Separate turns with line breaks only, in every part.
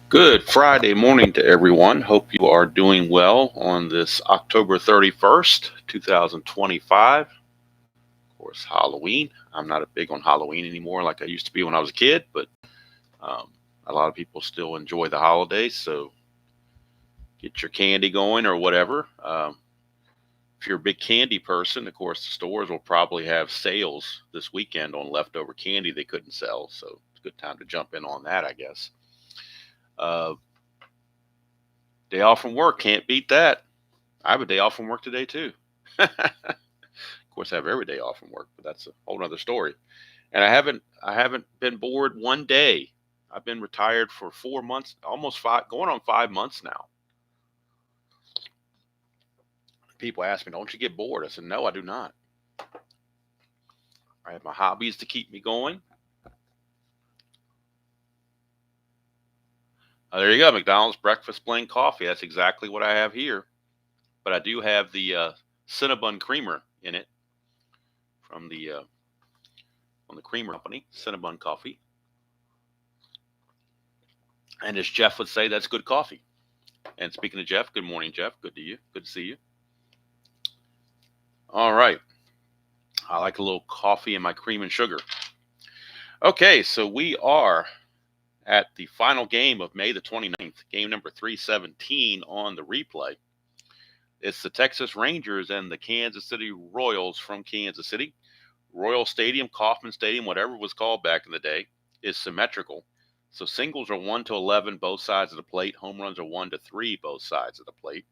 Good Friday morning to everyone. Hope you are doing well on this October 31st, 2025. Of course, Halloween. I'm not a big on Halloween anymore like I used to be when I was a kid, but um, a lot of people still enjoy the holidays. So get your candy going or whatever. If you're a big candy person, of course, the stores will probably have sales this weekend on leftover candy they couldn't sell. So it's a good time to jump in on that, I guess. Uh, Day off from work, can't beat that. I have a day off from work today too. Of course, I have every day off from work, but that's a whole other story. And I haven't been bored one day. I've been retired for 4 months, almost five, going on 5 months now. People ask me, "Don't you get bored?" I said, "No, I do not. I have my hobbies to keep me going." There you go, McDonald's breakfast plain coffee. That's exactly what I have here. But I do have the Cinnabon creamer in it from the creamer company, Cinnabon Coffee. And as Jeff would say, that's good coffee. And speaking of Jeff, good morning, Jeff. Good to you. Good to see you. All right. I like a little coffee and my cream and sugar. Okay, so we are at the final game of May the 29th, game number 317 on the replay. It's the Texas Rangers and the Kansas City Royals from Kansas City. Royal Stadium, Kauffman Stadium, whatever it was called back in the day, is symmetrical. So singles are 1 to 11, both sides of the plate. Home runs are 1 to 3, both sides of the plate.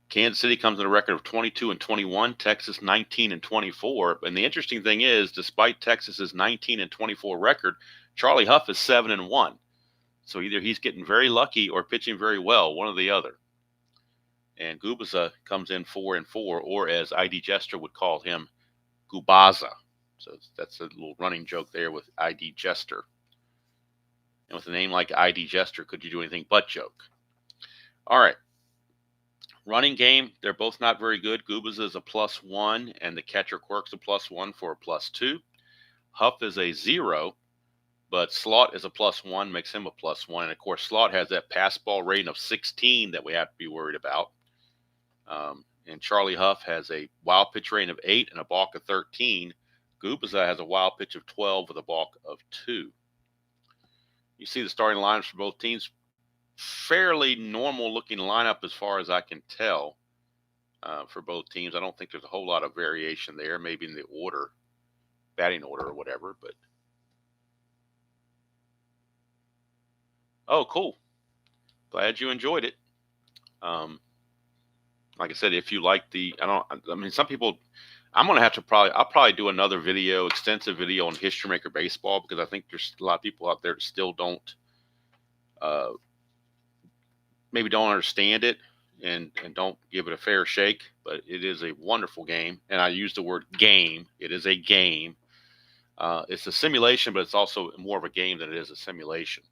Kansas City comes in a record of 22 and 21, Texas 19 and 24. And the interesting thing is, despite Texas's 19 and 24 record, Charlie Hough is 7 and 1. So either he's getting very lucky or pitching very well, one or the other. And Gubicza comes in 4 and 4, or as ID Jester would call him, Gubicza. So that's a little running joke there with ID Jester. And with a name like ID Jester, could you do anything but joke? All right. Running game, they're both not very good. Gubicza is a +1, and the catcher Quirk's a +1 for a +2. Hough is a 0, but Slot is a +1, makes him a +1. And of course, Slot has that pass ball rating of 16 that we have to be worried about. And Charlie Hough has a wild pitch rating of 8 and a balk of 13. Gubicza has a wild pitch of 12 with a balk of 2. You see the starting lineups for both teams. Fairly normal looking lineup as far as I can tell for both teams. I don't think there's a whole lot of variation there, maybe in the order, batting order or whatever. But oh, cool! Glad you enjoyed it. Like I said, if you like I mean, some people. I'll probably do another video, extensive video on History Maker Baseball because I think there's a lot of people out there that still uh, maybe don't understand it and don't give it a fair shake, but it is a wonderful game. And I use the word game. It is a game. It's a simulation, but it's also more of a game than it is a simulation.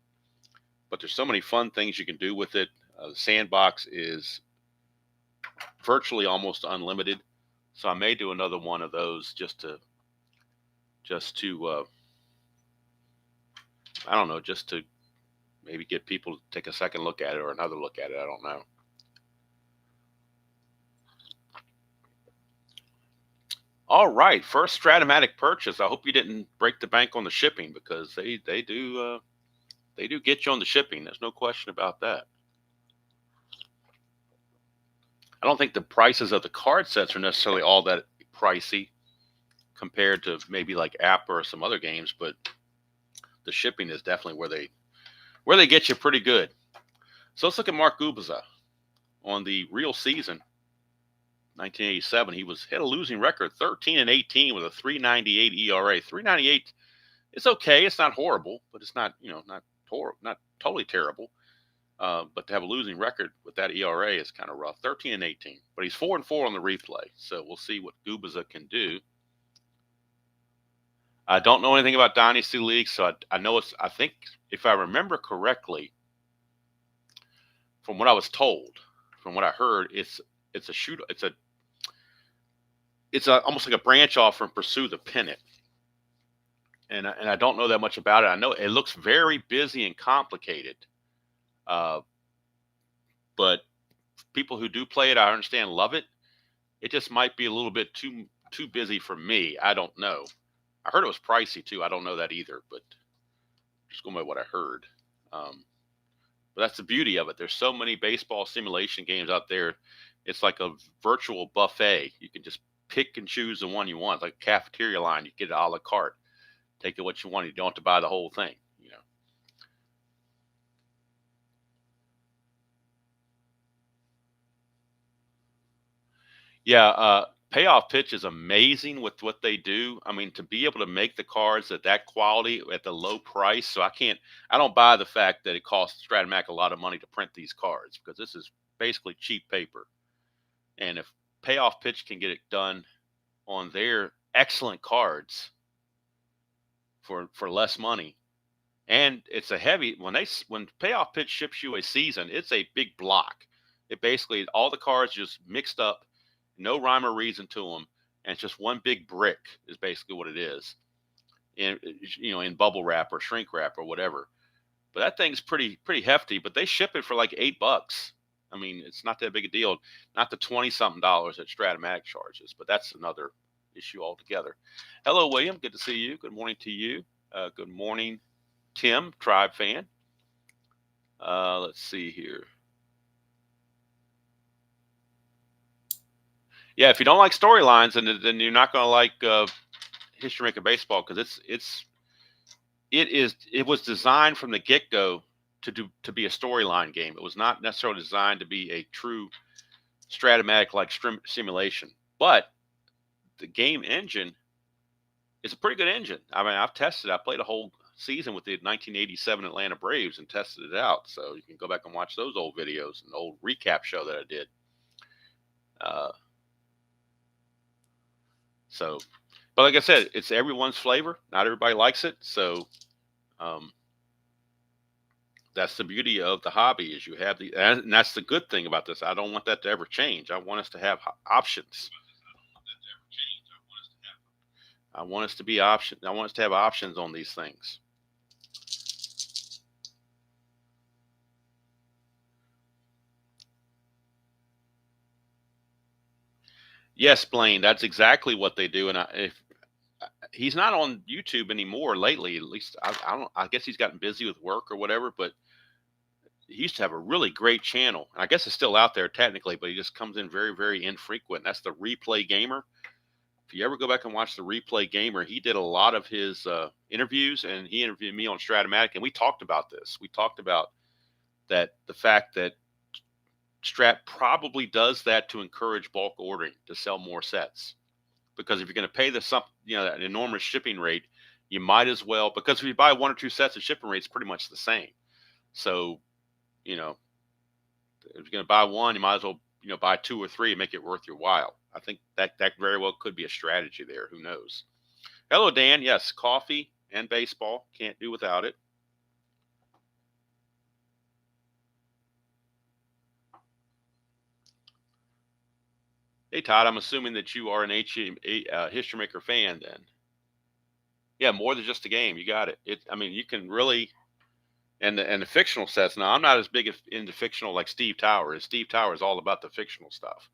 But there's so many fun things you can do with it. The sandbox is virtually almost unlimited. So I may do another one of those just to I don't know, just to maybe get people to take a second look at it or another look at it. I don't know. All right, first Strat-O-Matic purchase. I hope you didn't break the bank on the shipping because they do get you on the shipping. There's no question about that. I don't think the prices of the card sets are necessarily all that pricey compared to maybe like App or some other games, but the shipping is definitely where they get you pretty good. So let's look at Mark Gubicza on the real season. 1987, he had a losing record, 13 and 18 with a 3.98 ERA. 3.98, it's okay. It's not horrible, but it's not not totally terrible. But to have a losing record with that ERA is kind of rough. 13 and 18, but he's 4 and 4 on the replay. So we'll see what Gubicza can do. I don't know anything about Dynasty League, so I know I think if I remember correctly, from what I was told, from what I heard, it's almost like a branch off from Pursue the Pennant. and I don't know that much about it. I know it looks very busy and complicated, uh, but people who do play it, I understand, love it. It just might be a little bit too busy for me. I don't know. I heard it was pricey too. I don't know that either, but just going by what I heard. Um, but that's the beauty of it. There's so many baseball simulation games out there. It's like a virtual buffet. You can just pick and choose the one you want, like a cafeteria line. You get it a la carte. Take it what you want. You don't have to buy the whole thing. Yeah, payoff pitch is amazing with what they do. I mean, to be able to make the cards at that quality at the low price. So I don't buy the fact that it costs Strat-O-Matic a lot of money to print these cards, because this is basically cheap paper. And if payoff pitch can get it done on their excellent cards for less money, and it's a heavy, when payoff pitch ships you a season, it's a big block. It basically, all the cards just mixed up, no rhyme or reason to them, and it's just one big brick is basically what it is, in in bubble wrap or shrink wrap or whatever. But that thing's pretty hefty. But they ship it for like $8. I mean, it's not that big a deal. Not the 20 something dollars that Strat-O-Matic charges, but that's another issue altogether. Hello, William. Good to see you. Good morning to you. Good morning, Tim, Tribe fan. Let's see here. Yeah, if you don't like storylines, then you're not going to like History Maker Baseball, because it was designed from the get go to be a storyline game. It was not necessarily designed to be a true Strat-O-Matic like simulation. But the game engine is a pretty good engine. I mean, I've tested. I played a whole season with the 1987 Atlanta Braves and tested it out. So you can go back and watch those old videos and the old recap show that I did. But like I said, it's everyone's flavor. Not everybody likes it. So that's the beauty of the hobby, is you have and that's the good thing about this. I don't want that to ever change. I want us to have options. I want us to be option. I want us to have options on these things. Yes, Blaine, that's exactly what they do. And if he's not on YouTube anymore lately, at least I don't. I guess he's gotten busy with work or whatever. But he used to have a really great channel. And I guess it's still out there technically, but he just comes in very, very infrequent. That's the Replay Gamer. If you ever go back and watch the Replay Gamer, he did a lot of his interviews, and he interviewed me on Strat-O-Matic, and we talked about this. We talked about the fact that Strat probably does that to encourage bulk ordering, to sell more sets. Because if you're going to pay that enormous shipping rate, you might as well, because if you buy one or two sets, the shipping rate's pretty much the same. So, if you're going to buy one, you might as well, buy two or three and make it worth your while. I think that very well could be a strategy there. Who knows? Hello, Dan. Yes, coffee and baseball. Can't do without it. Hey, Todd, I'm assuming that you are an History Maker fan then. Yeah, more than just a game. You got it. I mean, you can really, and the fictional sets. Now, I'm not as big into fictional like Steve Tower. Steve Tower is all about the fictional stuff.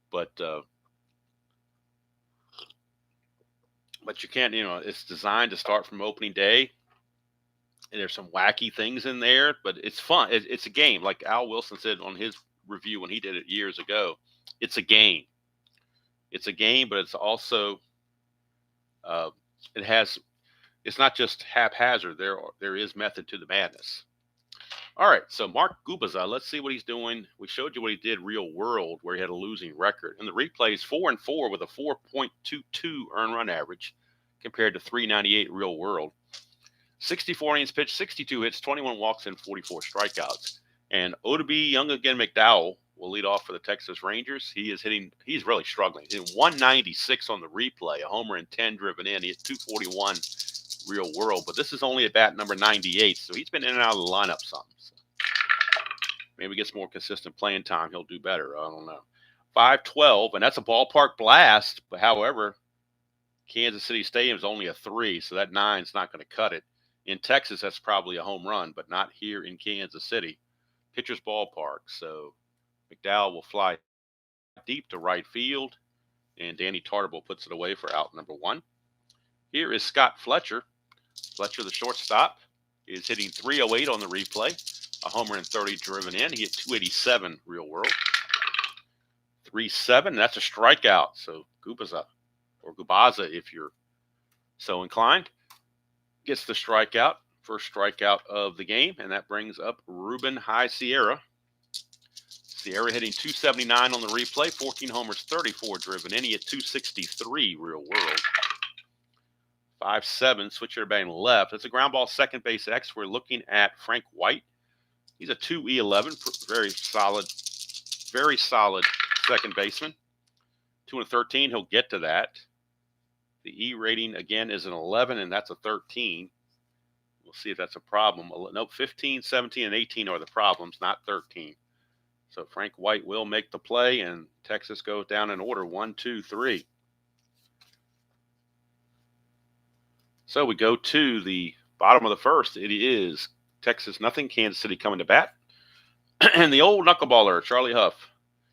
But you can't, it's designed to start from opening day. And there's some wacky things in there, but it's fun. It's a game. Like Al Wilson said on his review when he did it years ago, it's a game. It's a game, but it's also, it's not just haphazard. There is method to the madness. All right, so Mark Gubicza, let's see what he's doing. We showed you what he did real world, where he had a losing record. And the replay is 4-4 with a 4.22 earned run average compared to 398 real world. 64 innings pitched, 62 hits, 21 walks, and 44 strikeouts. And Oddibe Young again McDowell will lead off for the Texas Rangers. He's really struggling. He's hitting 196 on the replay, a homer and 10 driven in. He hit 241 real world, but this is only at bat number 98, so he's been in and out of the lineup some. So maybe gets more consistent playing time, he'll do better. I don't know. 5-12, and that's a ballpark blast. But however, Kansas City Stadium is only a 3, so that 9's not going to cut it. In Texas, that's probably a home run, but not here in Kansas City. Pitcher's Ballpark. So McDowell will fly deep to right field, and Danny Tartabull puts it away for out number 1. Here is Scott Fletcher. Fletcher, the shortstop, is hitting 308 on the replay. A homer and 30 driven in. He hit 287 real world. 3-7, that's a strikeout. So Gubicza, or Gubicza if you're so inclined, gets the strikeout. First strikeout of the game, and that brings up Ruben High Sierra. Sierra hitting 279 on the replay, 14 homers, 34 driven in. He hit 263 real world. 5-7, switcher batting left. It's a ground ball, second base X. We're looking at Frank White. He's a 2E11, very solid second baseman. 213, he'll get to that. The E rating, again, is an 11, and that's a 13. We'll see if that's a problem. Nope, 15, 17, and 18 are the problems, not 13. So Frank White will make the play, and Texas goes down in order, 1, 2, 3. So we go to the bottom of the first. It is Texas nothing, Kansas City coming to bat. And the old knuckleballer, Charlie Hough.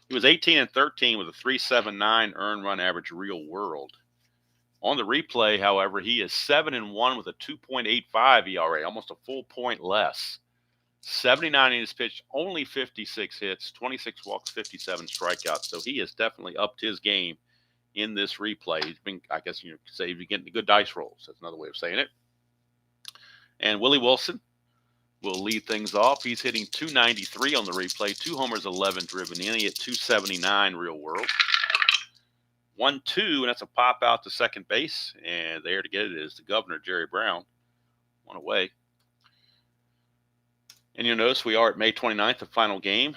He was 18 and 13 with a 3.79 earned run average real world. On the replay, however, he is 7-1 with a 2.85 ERA, almost a full point less. 79 innings pitched, only 56 hits, 26 walks, 57 strikeouts. So he has definitely upped his game in this replay. He's been, I guess you could say, he's getting the good dice rolls. That's another way of saying it. And Willie Wilson will lead things off. He's hitting 293 on the replay, 2 homers, 11 driven in. He hit 279 real world. 1-2, and that's a pop out to second base. And there to get it is the governor, Jerry Brown. One away. And you'll notice we are at May 29th, the final game.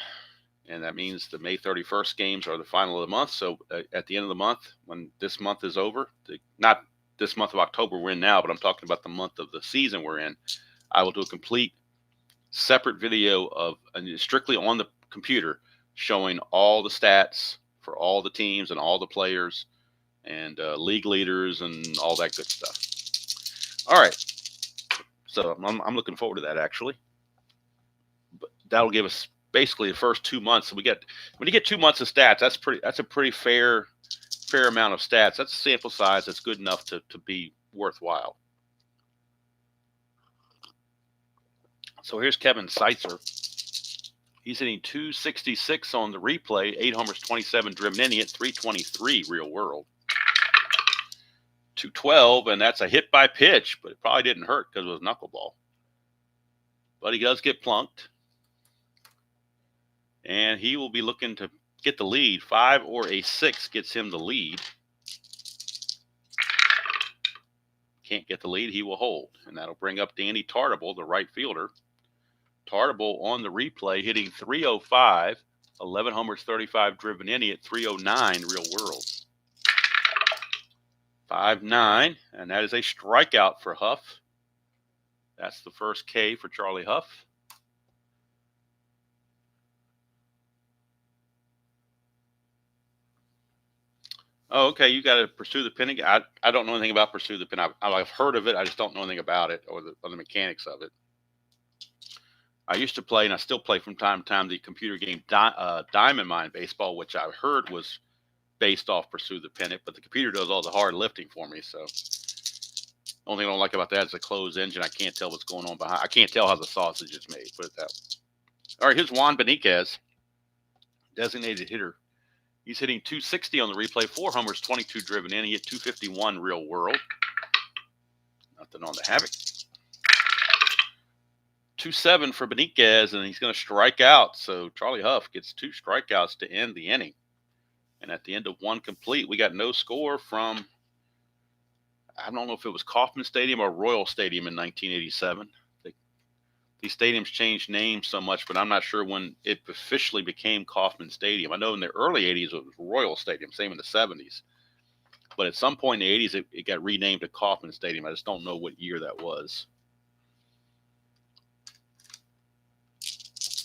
And that means the May 31st games are the final of the month. So at the end of the month, when this month is over, not this month of October we're in now, but I'm talking about the month of the season we're in, I will do a complete separate video of strictly on the computer showing all the stats for all the teams and all the players and league leaders and all that good stuff. All right. So I'm looking forward to that, actually. But that'll give us basically the first 2 months. So when you get 2 months of stats, that's a pretty fair amount of stats. That's a sample size that's good enough to be worthwhile. So here's Kevin Seitzer. He's hitting 266 on the replay, 8 homers, 27 driven in. He hit 323 real world. 212, and that's a hit by pitch, but it probably didn't hurt because it was knuckleball. But he does get plunked. And he will be looking to get the lead. 5 or a 6 gets him the lead. Can't get the lead, he will hold. And that'll bring up Danny Tartabull, the right fielder. Tartabull on the replay hitting 305, 11 homers, 35 driven in. He hit 309 real world. 5-9, and that is a strikeout for Hough. That's the first K for Charlie Hough. Oh, okay, you got to Pursue the Pin. I don't know anything about Pursue the Pin. I've heard of it. I just don't know anything about it or the mechanics of it. I used to play, and I still play from time to time, the computer game Diamond Mine Baseball, which I heard was based off Pursue the Pennant, but the computer does all the hard lifting for me. So the only thing I don't like about that is a closed engine. I can't tell what's going on behind. I can't tell how the sausage is made, put it that way. All right, here's Juan Beniquez, designated hitter. He's hitting 260 on the replay, 4 homers, 22 driven in. He hit 251 real world. Nothing on the Havoc. 2-7 for Beniquez, and he's going to strike out. So Charlie Hough gets 2 strikeouts to end the inning. And at the end of 1 complete, we got no score from, I don't know if it was Kauffman Stadium or Royal Stadium in 1987. These stadiums changed names so much, but I'm not sure when it officially became Kauffman Stadium. I know in the early 80s it was Royal Stadium, same in the 70s. But at some point in the 80s, it got renamed to Kauffman Stadium. I just don't know what year that was.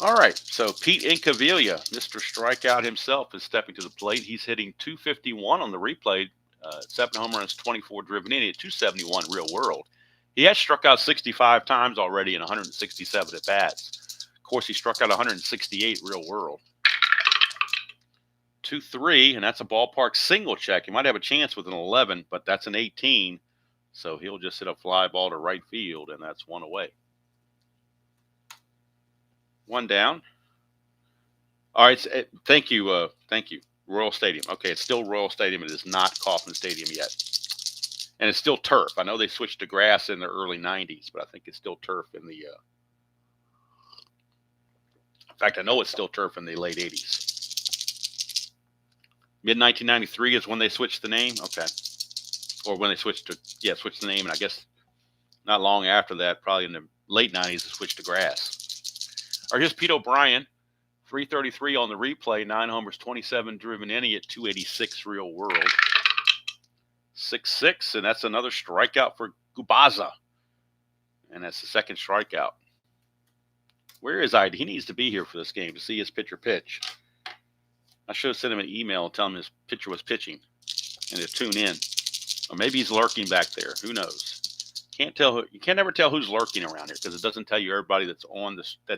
All right, so Pete Incaviglia, Mr. Strikeout himself, is stepping to the plate. He's hitting 251 on the replay, 7 home runs, 24 driven in at 271 real world. He has struck out 65 times already in 167 at bats. Of course, he struck out 168 real world. 2-3, and that's a ballpark single check. He might have a chance with an 11, but that's an 18. So he'll just hit a fly ball to right field, and that's one away. One down. All right. Thank you. Thank you. Royal Stadium. Okay, it's still Royal Stadium. It is not Kauffman Stadium yet. And it's still turf. I know they switched to grass in the early 90s, but I think it's still turf in the in fact, I know it's still turf in the late 80s. Mid-1993 is when they switched the name. Okay. Or when they switched the name, and I guess not long after that, probably in the late 90s, they switched to grass. All right, here's Pete O'Brien. 333 on the replay, 9 homers, 27 driven in at 286 real world. 6-6, and that's another strikeout for Gubicza. And that's the second strikeout. Where is ID? He needs to be here for this game to see his pitcher pitch. I should have sent him an email and tell him his pitcher was pitching and to tune in. Or maybe he's lurking back there. Who knows? Can't tell. You can't ever tell who's lurking around here because it doesn't tell you everybody that's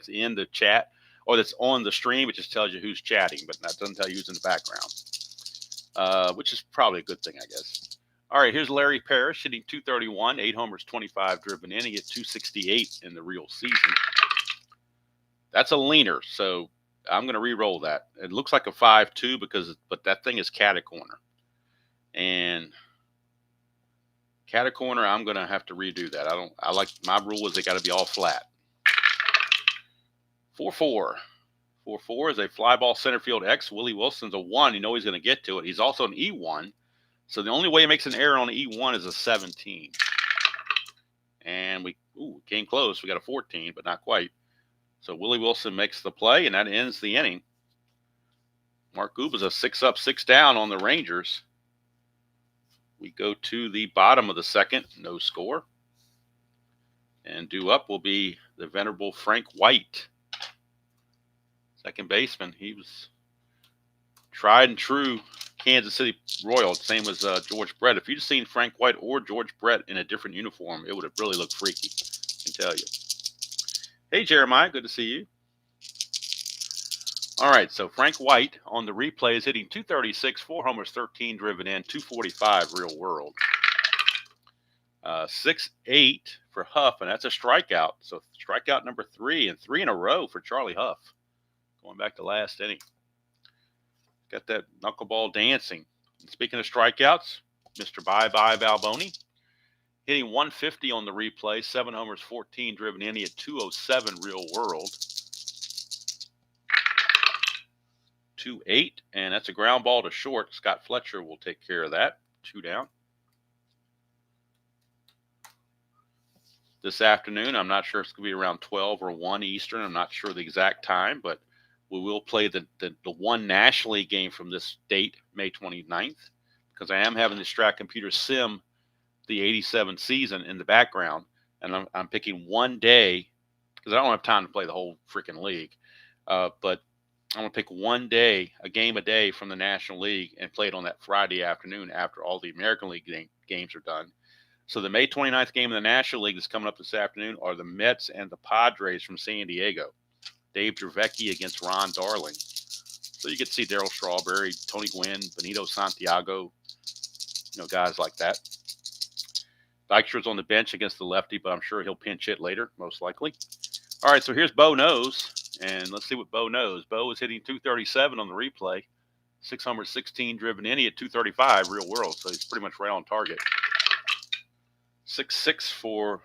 in the chat or that's on the stream. It just tells you who's chatting, but that doesn't tell you who's in the background, which is probably a good thing, I guess. All right, here's Larry Parrish hitting 231, 8 homers, 25 driven in. He hit 268 in the real season. That's a leaner, so I'm going to re-roll that. It looks like a 5-2 but that thing is catacorner. And catacorner, I'm going to have to redo that. I like my rule is they got to be all flat. 4-4. 4-4 is a fly ball center field X. Willie Wilson's a 1. You know he's going to get to it. He's also an E1. So the only way he makes an error on an E1 is a 17. And we came close. We got a 14, but not quite. So Willie Wilson makes the play, and that ends the inning. Mark Gubicza 6 up, 6 down on the Rangers. We go to the bottom of the second, no score. And due up will be the venerable Frank White, second baseman. He was tried and true Kansas City Royal, same as George Brett. If you'd seen Frank White or George Brett in a different uniform, it would have really looked freaky, I can tell you. Hey, Jeremiah, good to see you. All right, so Frank White on the replay is hitting 236, 4 homers, 13 driven in, 245 real world. 6-8 for Hough, and that's a strikeout. So strikeout number 3, and 3 in a row for Charlie Hough. Going back to last inning. Got that knuckleball dancing. And speaking of strikeouts, Mr. Bye-Bye Valboni. Hitting 150 on the replay, 7 homers, 14 driven in. He had 207 real world. 2-8, and that's a ground ball to short. Scott Fletcher will take care of that. 2 down. This afternoon, I'm not sure if it's going to be around 12 or 1 Eastern. I'm not sure the exact time, but we will play the one National League game from this date, May 29th, because I am having the Strat computer sim the 87 season in the background, and I'm picking one day because I don't have time to play the whole freaking league. But I'm going to pick one day, a game a day from the National League, and play it on that Friday afternoon after all the American League games are done. So the May 29th game in the National League that's coming up this afternoon are the Mets and the Padres from San Diego. Dave Dravecki against Ron Darling. So you get to see Darryl Strawberry, Tony Gwynn, Benito Santiago, guys like that. Dykstra's on the bench against the lefty, but I'm sure he'll pinch hit later, most likely. All right, so here's Bo Knows, and let's see what Bo knows. Bo is hitting 237 on the replay, 6 homers, 16 driven in. He at 235 real world, so he's pretty much right on target. 6-6 for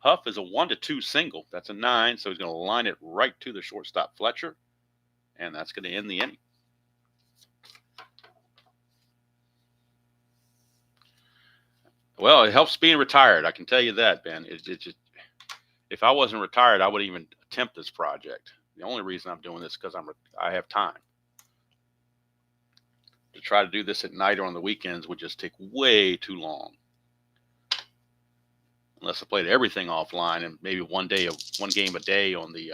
Hough is a 1-2 single. That's a 9, so he's going to line it right to the shortstop Fletcher, and that's going to end the inning. Well, it helps being retired. I can tell you that, Ben. It just, if I wasn't retired, I wouldn't even attempt this project. The only reason I'm doing this is because I have time. To try to do this at night or on the weekends would just take way too long. Unless I played everything offline and maybe one game a day on the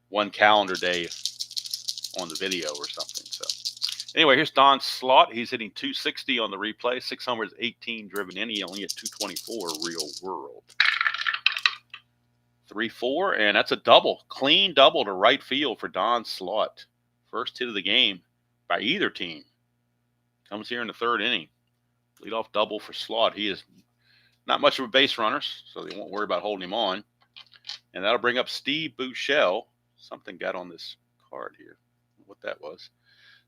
one calendar day on the video or something. So Anyway, here's Don Slaught. He's hitting 260 on the replay. 6 homers, 18 driven in. He only hit 224 real world. 3-4, and that's a double. Clean double to right field for Don Slaught. First hit of the game by either team. Comes here in the third inning. Leadoff double for Slaught. He is not much of a base runner, so they won't worry about holding him on. And that'll bring up Steve Buechele. Something got on this card here. What that was.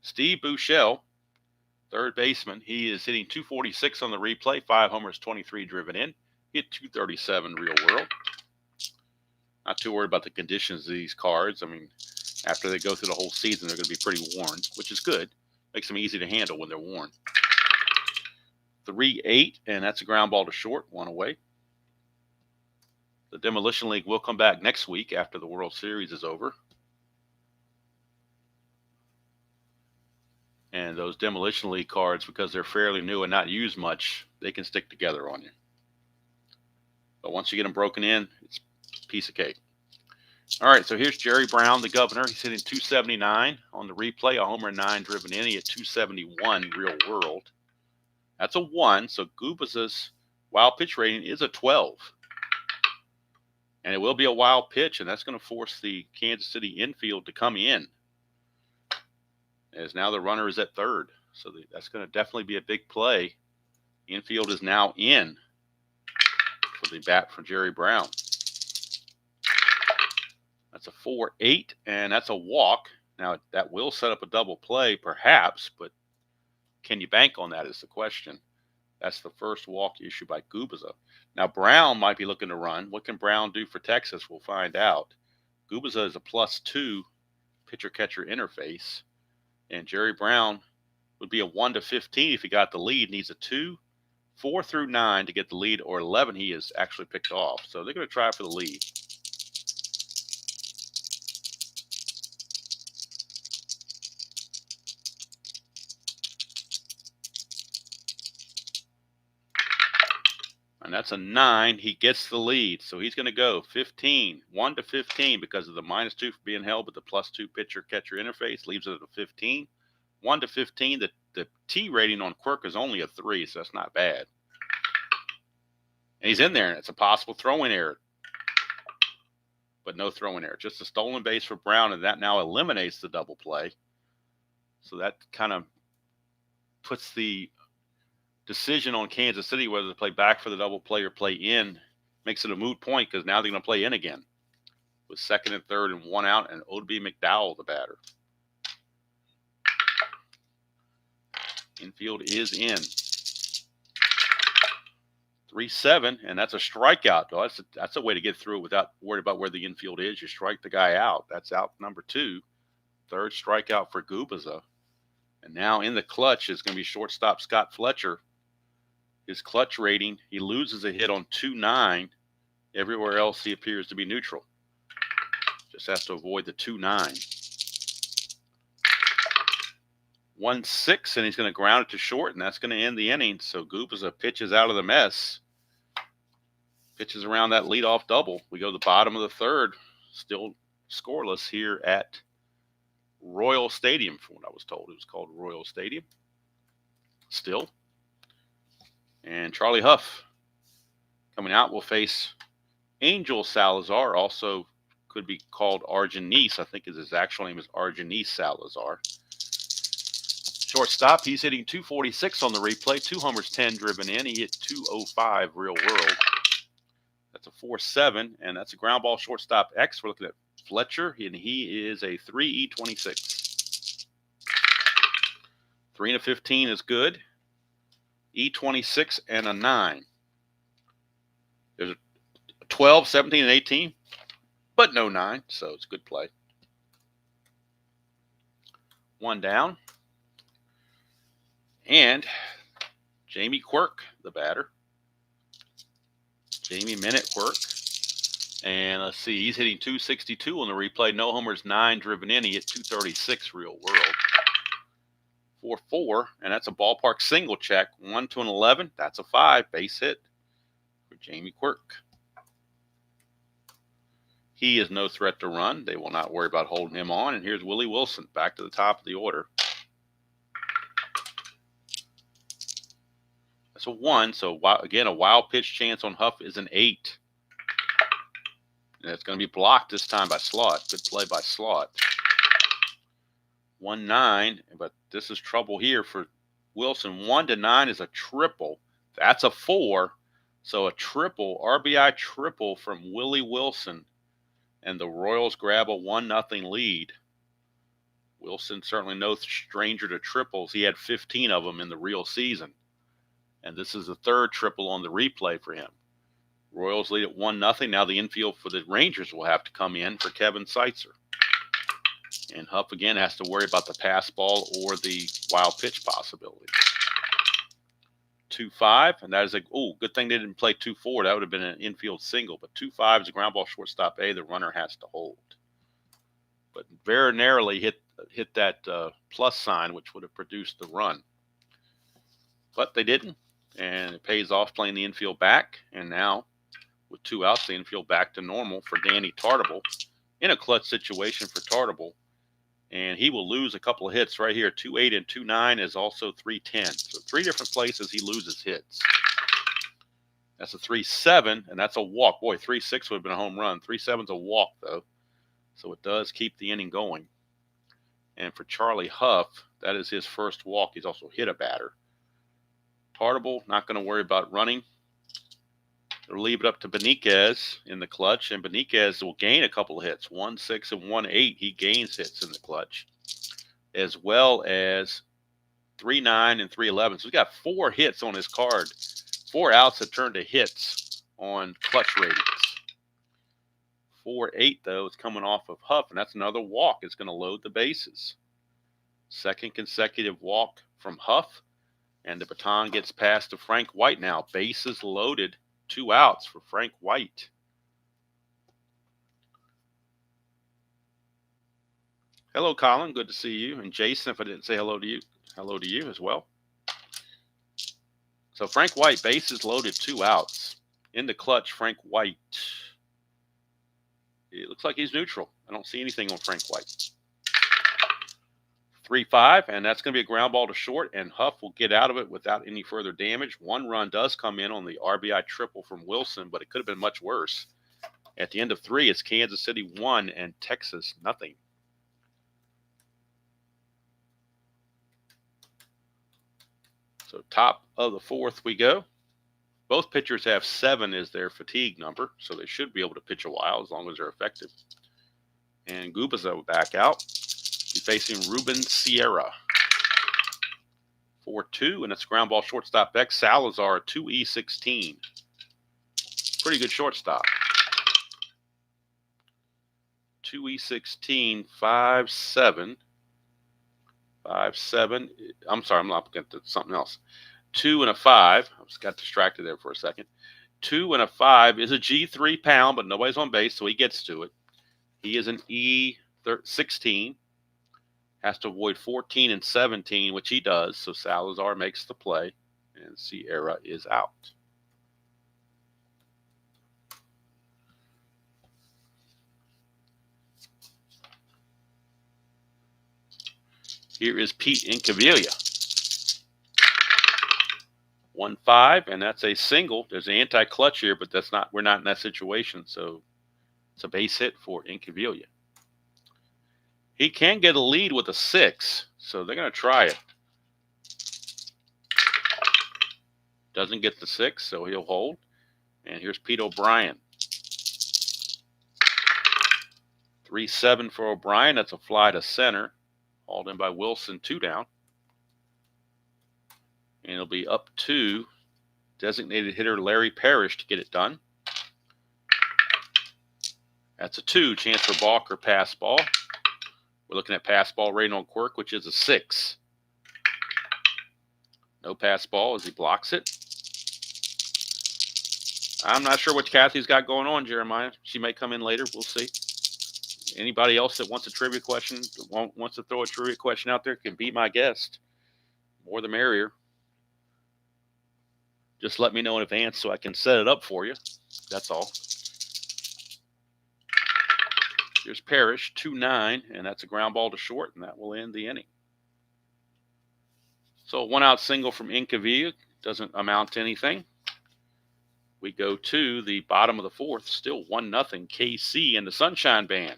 Steve Buechele, third baseman. He is hitting 246 on the replay. 5 homers, 23 driven in. Hit 237 real world. Not too worried about the conditions of these cards. I mean, after they go through the whole season, they're going to be pretty worn, which is good. Makes them easy to handle when they're worn. 3-8, and that's a ground ball to short, 1 away. The Demolition League will come back next week after the World Series is over. And those Demolition League cards, because they're fairly new and not used much, they can stick together on you. But once you get them broken in, it's a piece of cake. All right, so here's Jerry Brown, the Governor. He's hitting 279 on the replay, a homer, 9 driven in. He hit 271 real world. That's a 1, so Gubicza's wild pitch rating is a 12. And it will be a wild pitch, and that's going to force the Kansas City infield to come in. As now the runner is at third. So that's going to definitely be a big play. Infield is now in for the bat from Jerry Brown. That's a 4-8, and that's a walk. Now, that will set up a double play, perhaps, but can you bank on that is the question. That's the first walk issued by Gubicza. Now, Brown might be looking to run. What can Brown do for Texas? We'll find out. Gubicza is a +2 pitcher-catcher interface. And Jerry Brown would be a 1-15 if he got the lead. Needs a 2, 4 through 9 to get the lead, or 11 he is actually picked off. So they're going to try for the lead. And that's a 9. He gets the lead. So he's going to go 15, 1-15 because of the -2 for being held, but the +2 pitcher-catcher interface leaves it at a 15. 1-15, the T rating on Quirk is only a 3, so that's not bad. And he's in there, and it's a possible throwing error. But no throwing error. Just a stolen base for Brown, and that now eliminates the double play. So that kind of puts the decision on Kansas City whether to play back for the double play or play in. Makes it a moot point because now they're going to play in again with second and third and 1 out, and O.B. McDowell, the batter. Infield is in. 3-7, and that's a strikeout, though. That's a way to get through it without worried about where the infield is. You strike the guy out. That's out number 2. Third strikeout for Gubicza. And now in the clutch is going to be shortstop Scott Fletcher. His clutch rating, he loses a hit on 2-9. Everywhere else he appears to be neutral. Just has to avoid the 2-9. 1-6, and he's going to ground it to short, and that's going to end the inning. So Gubicza pitches out of the mess. Pitches around that leadoff double. We go to the bottom of the third. Still scoreless here at Royal Stadium, from what I was told. It was called Royal Stadium. Still. And Charlie Hough coming out will face Angel Salazar. Also could be called Argenise. I think his actual name is Argenise Salazar. Shortstop, he's hitting 246 on the replay. 2 homers, 10 driven in. He hit 205 real world. That's a 4-7, and that's a ground ball shortstop X. We're looking at Fletcher, and he is a 3E26. 3-15 is good. E26 and a 9. There's a 12, 17, and 18, but no 9, so it's a good play. 1 down. And Jamie Quirk, the batter. Jamie Minute Quirk. And let's see, he's hitting 262 on the replay. No homers, 9 driven in. He hit 236 real world. 4-4, and that's a ballpark single check. 1 to an 11. That's a 5 base hit for Jamie Quirk. He is no threat to run. They will not worry about holding him on. And here's Willie Wilson back to the top of the order. That's a 1. So again, a wild pitch chance on Hough is an 8. And it's going to be blocked this time by Slot. Good play by Slot. 1-9, but this is trouble here for Wilson. 1-9 is a triple. That's a 4. So a triple, RBI triple from Willie Wilson. And the Royals grab a 1-0 lead. Wilson certainly no stranger to triples. He had 15 of them in the real season. And this is the third triple on the replay for him. Royals lead at 1-0. Now the infield for the Rangers will have to come in for Kevin Seitzer. And Hough again has to worry about the pass ball or the wild pitch possibility. 2-5, and that is good thing they didn't play 2-4. That would have been an infield single. But 2-5 is a ground ball shortstop A. The runner has to hold. But very narrowly hit that plus sign, which would have produced the run. But they didn't, and it pays off playing the infield back. And now, with 2 outs, the infield back to normal for Danny Tartabull in a clutch situation for Tartabull. And he will lose a couple of hits right here. 2-8 and 2-9 is also 3-10. So 3 different places he loses hits. That's a 3-7, and that's a walk. Boy, 3-6 would have been a home run. 3-7's a walk, though. So it does keep the inning going. And for Charlie Hough, that is his first walk. He's also hit a batter. Tartabull, not going to worry about running. They'll leave it up to Beniquez in the clutch, and Beniquez will gain a couple of hits. 1-6 and 1-8, he gains hits in the clutch, as well as 3-9 and 3-11. So he's got 4 hits on his card, 4 outs that turned to hits on clutch ratings. 4-8, though, is coming off of Hough, and that's another walk. It's going to load the bases. Second consecutive walk from Hough, and the baton gets passed to Frank White now. Bases loaded. 2 outs for Frank White. Hello, Colin. Good to see you. And Jason, if I didn't say hello to you as well. So Frank White, bases loaded, 2 outs. In the clutch, Frank White. It looks like he's neutral. I don't see anything on Frank White. 3-5, and that's going to be a ground ball to short, and Hough will get out of it without any further damage. 1 run does come in on the RBI triple from Wilson, but it could have been much worse. At the end of 3, it's Kansas City 1 and Texas 0. So top of the 4th we go. Both pitchers have 7 as their fatigue number, so they should be able to pitch a while as long as they're effective. And Gubicza will back out. He's facing Ruben Sierra. 4-2, and it's ground ball shortstop Bex Salazar, 2E16. Pretty good shortstop. 2E16, 5-7. 5-7. I'm sorry, I'm not looking at something else. 2 and a 5. I just got distracted there for a second. 2 and a 5 is a G3 pound, but nobody's on base, so he gets to it. He is an E16. Has to avoid 14 and 17, which he does. So Salazar makes the play, and Sierra is out. Here is Pete Incaviglia. 1-5, and that's a single. There's an anti-clutch here, but we're not in that situation. So it's a base hit for Incaviglia. He can get a lead with a 6, so they're going to try it. Doesn't get the 6, so he'll hold. And here's Pete O'Brien. 3-7 for O'Brien. That's a fly to center. Hauled in by Wilson, 2 down. And it'll be up to designated hitter Larry Parrish to get it done. That's a 2. Chance for balk or pass ball. We're looking at pass ball rating on Quirk, which is a 6. No pass ball as he blocks it. I'm not sure what Kathy's got going on, Jeremiah. She may come in later. We'll see. Anybody else that wants a trivia question, wants to throw a trivia question out there, can be my guest. More the merrier. Just let me know in advance so I can set it up for you. That's all. Here's Parrish, 2-9, and that's a ground ball to short, and that will end the inning. So a 1-out single from Incaviglia doesn't amount to anything. We go to the bottom of the fourth, still 1-0 KC and the Sunshine Band.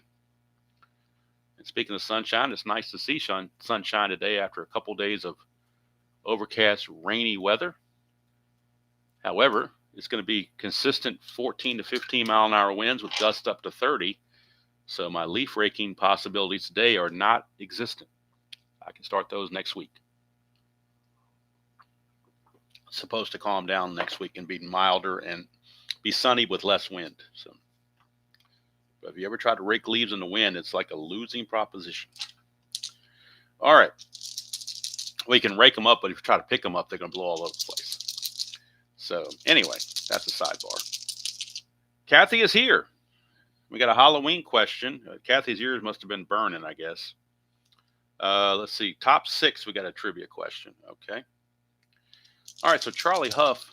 And speaking of sunshine, it's nice to see sunshine today after a couple days of overcast, rainy weather. However, it's going to be consistent 14 to 15 mile an hour winds with gusts up to 30. So my leaf raking possibilities today are not existent. I can start those next week. It's supposed to calm down next week and be milder and be sunny with less wind. So, but if you ever try to rake leaves in the wind, it's like a losing proposition. All right. Well, you can rake them up, but if you try to pick them up, they're going to blow all over the place. So anyway, that's a sidebar. Kathy is here. We got a Halloween question. Kathy's ears must have been burning, I guess. Let's see. Top 6, we got a trivia question. Okay. All right, so Charlie Hough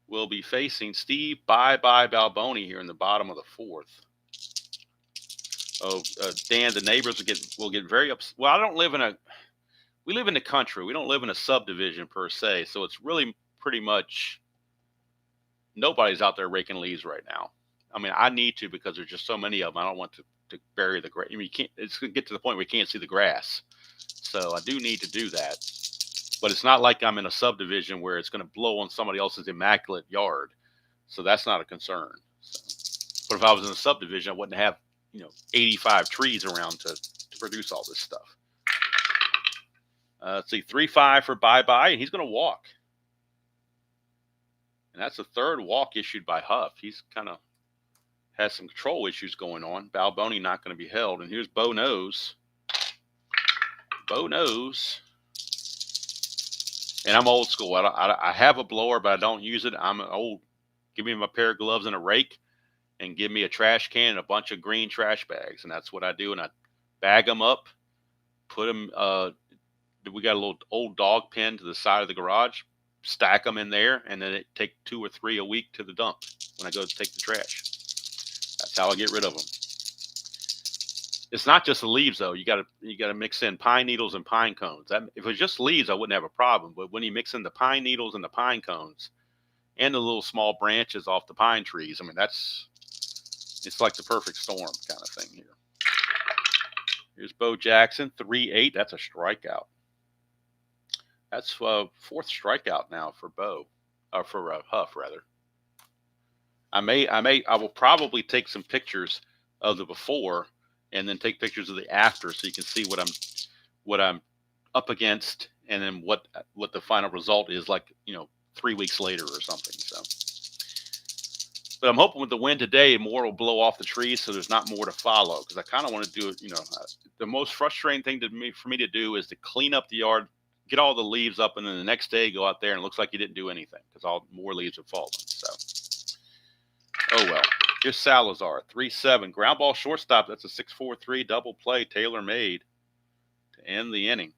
will be facing Steve Bye-Bye Balboni here in the bottom of the fourth. Oh, Dan, the neighbors will get very upset. Well, we live in the country. We don't live in a subdivision per se, so it's really pretty much nobody's out there raking leaves right now. I mean, I need to because there's just so many of them. I don't want to bury the grass. I mean, it's going to get to the point where you can't see the grass. So I do need to do that. But it's not like I'm in a subdivision where it's going to blow on somebody else's immaculate yard. So that's not a concern. So, but if I was in a subdivision, I wouldn't have, 85 trees around to produce all this stuff. Let's see, 3-5 for Bye-Bye, and he's going to walk. And that's the third walk issued by Hough. He's kind of has some control issues going on. Balboni not going to be held. And here's Bo Nose. Bo Nose. And I'm old school. I have a blower, but I don't use it. I'm old. Give me my pair of gloves and a rake, and give me a trash can and a bunch of green trash bags. And that's what I do. And I bag them up, put them, we got a little old dog pen to the side of the garage, stack them in there, and then it take 2 or 3 a week to the dump when I go to take the trash. That's how I get rid of them. It's not just the leaves though. You got to mix in pine needles and pine cones. If it was just leaves, I wouldn't have a problem. But when you mix in the pine needles and the pine cones, and the little small branches off the pine trees, I mean it's like the perfect storm kind of thing here. Here's Bo Jackson, 3-8. That's a strikeout. That's 4th strikeout now for Bo, or for Hough rather. I will probably take some pictures of the before and then take pictures of the after so you can see what I'm up against, and then what the final result is like, 3 weeks later or something. So, but I'm hoping with the wind today, more will blow off the trees, so there's not more to follow. Because I kind of want to do it. The most frustrating thing for me to do is to clean up the yard, get all the leaves up, and then the next day go out there and it looks like you didn't do anything because all more leaves have fallen. So, oh well. Here's Salazar, 3-7. Ground ball shortstop. That's a 6-4-3 double play, tailor-made to end the inning.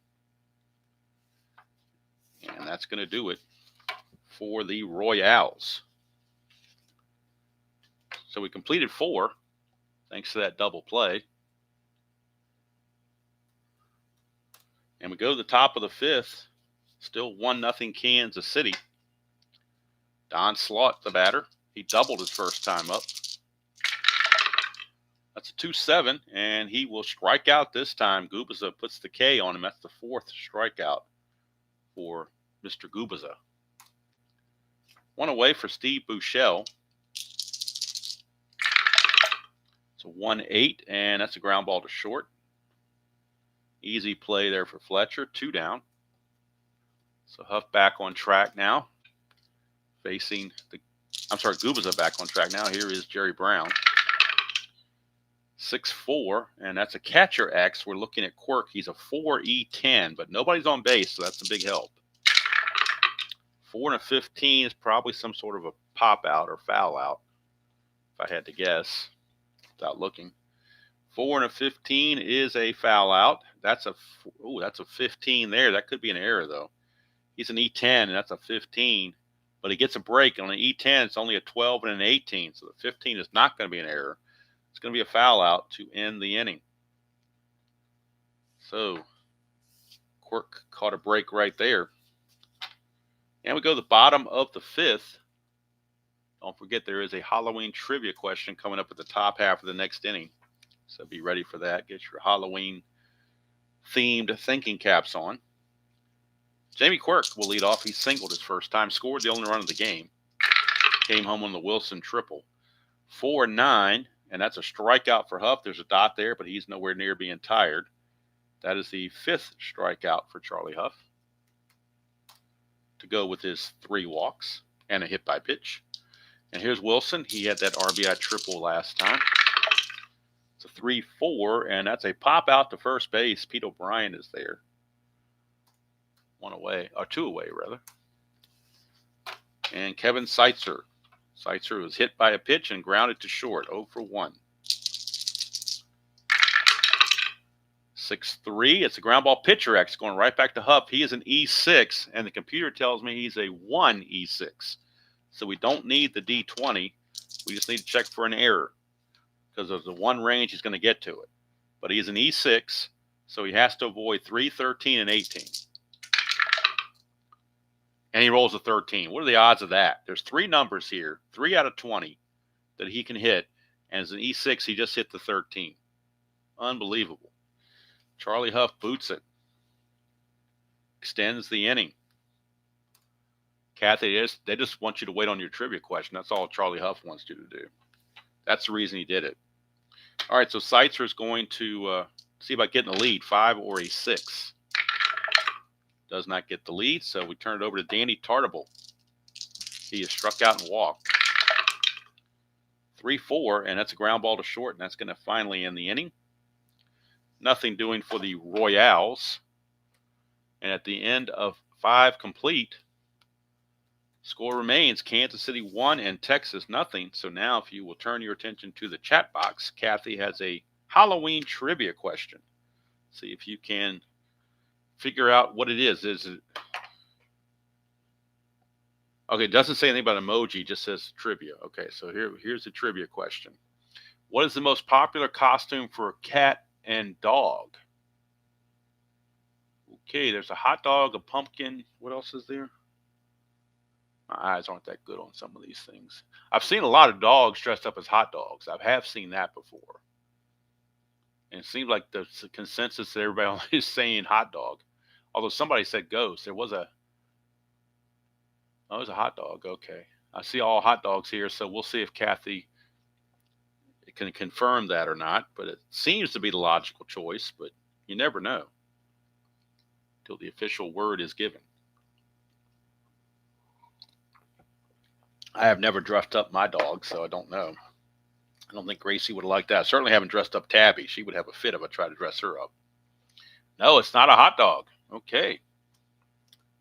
And that's going to do it for the Royals. So we completed 4 thanks to that double play. And we go to the top of the 5th. Still 1-0 Kansas City. Don Slaught, the batter. He doubled his first time up. That's a 2-7, and he will strike out this time. Gubicza puts the K on him. That's the 4th strikeout for Mr. Gubicza. 1 away for Steve Buechele. It's a 1-8, and that's a ground ball to short. Easy play there for Fletcher. 2 down. So Hough back on track now. Gubicza back on track now. Here is Jerry Brown. 6-4, and that's a catcher X. We're looking at Quirk. He's a 4E10, but nobody's on base, so that's a big help. 4 and a 15 is probably some sort of a pop out or foul out, if I had to guess without looking. 4 and a 15 is a foul out. That's a 15 there. That could be an error though. He's an E10, and that's a 15. But he gets a break. On an E10, it's only a 12 and an 18. So the 15 is not going to be an error. It's going to be a foul out to end the inning. So Quirk caught a break right there. And we go to the bottom of the 5th. Don't forget there is a Halloween trivia question coming up at the top half of the next inning. So be ready for that. Get your Halloween themed thinking caps on. Jamie Quirk will lead off. He singled his first time, scored the only run of the game. Came home on the Wilson triple. 4-9, and that's a strikeout for Hough. There's a dot there, but he's nowhere near being tired. That is the 5th strikeout for Charlie Hough, to go with his 3 walks and a hit by pitch. And here's Wilson. He had that RBI triple last time. It's a 3-4, and that's a pop out to first base. Pete O'Brien is there. 1 away, or 2 away, rather. And Kevin Seitzer. Seitzer was hit by a pitch and grounded to short, 0 for 1. 6-3. It's a ground ball pitcher X going right back to Hough. He is an E6, and the computer tells me he's a 1 E6. So we don't need the D20. We just need to check for an error, because there's a 1 range he's going to get to it. But he's an E6, so he has to avoid 3, 13, and 18. And he rolls a 13. What are the odds of that? There's 3 numbers here, 3 out of 20 that he can hit. And as an E6, he just hit the 13. Unbelievable. Charlie Hough boots it. Extends the inning. Kathy, they just want you to wait on your trivia question. That's all Charlie Hough wants you to do. That's the reason he did it. All right, so Seitzer is going to see about getting a lead, 5 or a 6. Does not get the lead, so we turn it over to Danny Tartable. He is struck out and walked. 3-4, and that's a ground ball to short, and that's going to finally end the inning. Nothing doing for the Royals. And at the end of 5 complete, score remains Kansas City 1 and Texas nothing. So now if you will turn your attention to the chat box, Kathy has a Halloween trivia question. See if you can figure out what it is. Is it okay? It doesn't say anything about emoji, just says trivia. Okay, so here's the trivia question. What is the most popular costume for a cat and dog? Okay, there's a hot dog, a pumpkin. What else is there? My eyes aren't that good on some of these things. I've seen a lot of dogs dressed up as hot dogs. I have seen that before. And it seems like the consensus that everybody is saying hot dog. Although somebody said ghost. There was a hot dog. Okay. I see all hot dogs here, so we'll see if Kathy can confirm that or not. But it seems to be the logical choice, but you never know until the official word is given. I have never dressed up my dog, so I don't know. I don't think Gracie would have liked that. I certainly haven't dressed up Tabby. She would have a fit if I tried to dress her up. No, it's not a hot dog. Okay.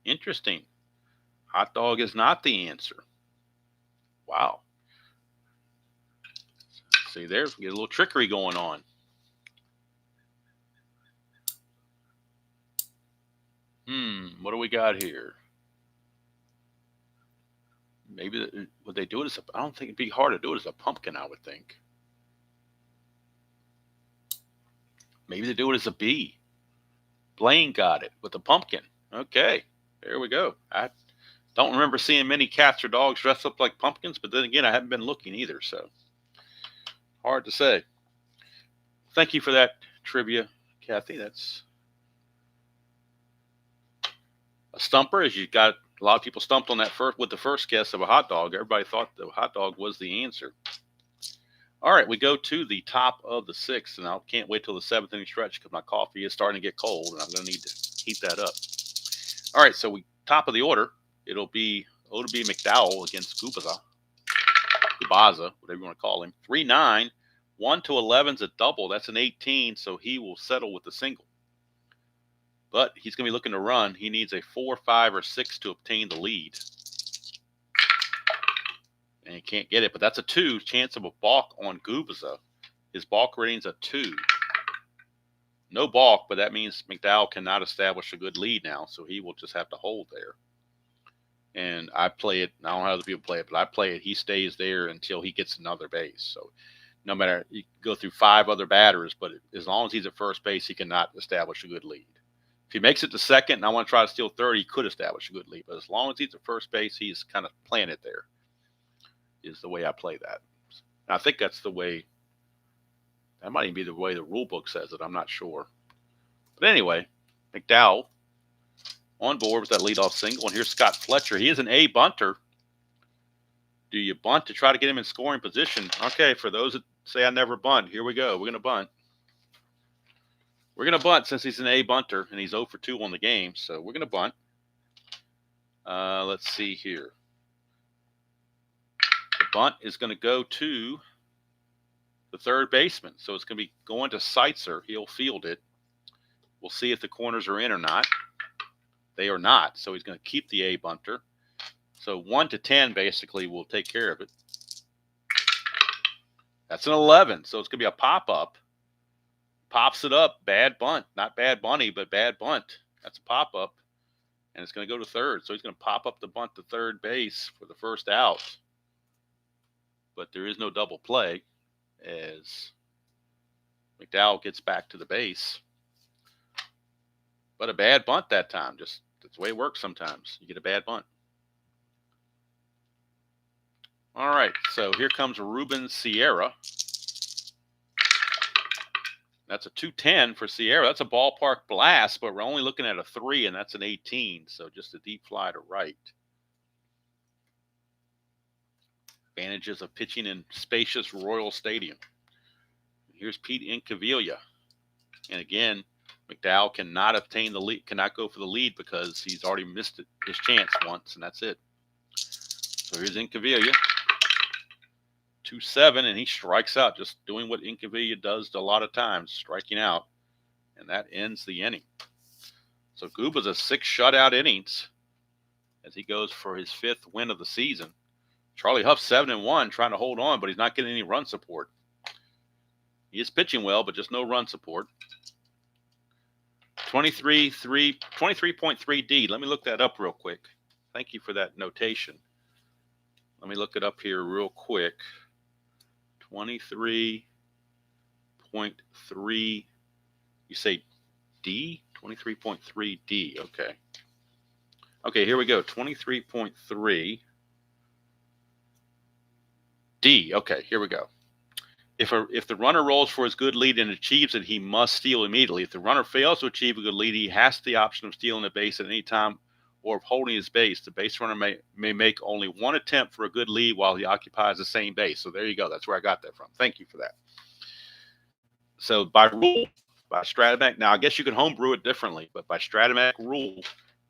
Interesting. Hot dog is not the answer. Wow. See there, we get a little trickery going on. What do we got here? Maybe would they do it as a? I don't think it'd be hard to do it as a pumpkin. I would think. Maybe they do it as a bee. Blaine got it with a pumpkin. Okay, there we go. I don't remember seeing many cats or dogs dressed up like pumpkins, but then again, I haven't been looking either, so hard to say. Thank you for that trivia, Kathy. That's a stumper, as you got a lot of people stumped on that with the first guess of a hot dog. Everybody thought the hot dog was the answer. All right, we go to the top of the 6th, and I can't wait till the 7th inning stretch because my coffee is starting to get cold, and I'm going to need to heat that up. All right, so top of the order, it'll be O.B. McDowell against Gubicza, whatever you want to call him. 3-9, 1-11 is a double. That's an 18, so he will settle with the single. But he's going to be looking to run. He needs a 4, 5, or 6 to obtain the lead. And he can't get it, but that's a 2. Chance of a balk on Gubicza. His balk rating's a 2. No balk, but that means McDowell cannot establish a good lead now, so he will just have to hold there. And I play it. I don't know how other people play it, but I play it. He stays there until he gets another base. So no matter, you go through 5 other batters, but as long as he's at first base, he cannot establish a good lead. If he makes it to second and I want to try to steal third, he could establish a good lead. But as long as he's at first base, he's kind of planted there, is the way I play that. And I think that's the way, that might even be the way the rule book says it. I'm not sure. But anyway, McDowell on board with that leadoff single. And here's Scott Fletcher. He is an A bunter. Do you bunt to try to get him in scoring position? Okay, for those that say I never bunt, here we go. We're going to bunt. We're going to bunt since he's an A bunter, and he's 0 for 2 on the game. So we're going to bunt. Let's see here. The bunt is going to go to the third baseman. So it's going to be going to Seitzer. He'll field it. We'll see if the corners are in or not. They are not, so he's going to keep the A bunter. So 1 to 10 basically will take care of it. That's an 11, so it's going to be a pop-up. Pops it up, bad bunt. Not bad bunny, but bad bunt. That's a pop-up, and it's going to go to third. So he's going to pop up the bunt to third base for the first out. But there is no double play as McDowell gets back to the base. But a bad bunt that time. Just that's the way it works sometimes. You get a bad bunt. All right, so here comes Ruben Sierra. That's a 210 for Sierra. That's a ballpark blast, but we're only looking at a 3, and that's an 18, so just a deep fly to right. Advantages of pitching in spacious Royal Stadium. Here's Pete Incaviglia. And again, McDowell cannot obtain the lead, cannot go for the lead because he's already missed his chance once, and that's it. So here's Incaviglia. 2-7, and he strikes out, just doing what Incaviglia does a lot of times, striking out, and that ends the inning. So Gubicza 6 shutout innings as he goes for his 5th win of the season. Charlie Hough 7-1, trying to hold on, but he's not getting any run support. He is pitching well, but just no run support. 23.3 D. Let me look that up real quick. Thank you for that notation. Let me look it up here real quick. 23.3, you say D? 23.3 D, okay. Okay, here we go, 23.3 D, okay, here we go. If the runner rolls for his good lead and achieves it, he must steal immediately. If the runner fails to achieve a good lead, he has the option of stealing a base at any time or of holding his base. The base runner may make only one attempt for a good lead while he occupies the same base. So there you go. That's where I got that from. Thank you for that. So by rule, by Strat-O-Matic, now I guess you can homebrew it differently, but by Strat-O-Matic rule,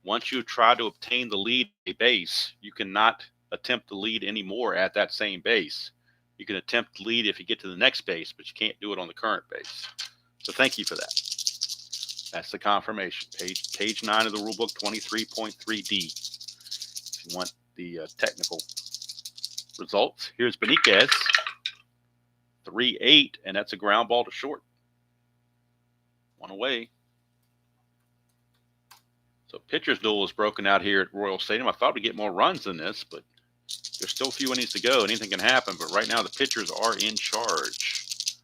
once you try to obtain the lead at a base, you cannot attempt the lead anymore at that same base. You can attempt the lead if you get to the next base, but you can't do it on the current base. So thank you for that. That's the confirmation. Page 9 of the rulebook, 23.3D. If you want the technical results, here's Benitez, 3-8, and that's a ground ball to short. 1 away. So pitcher's duel is broken out here at Royal Stadium. I thought we'd get more runs than this, but there's still a few innings to go. Anything can happen, but right now the pitchers are in charge.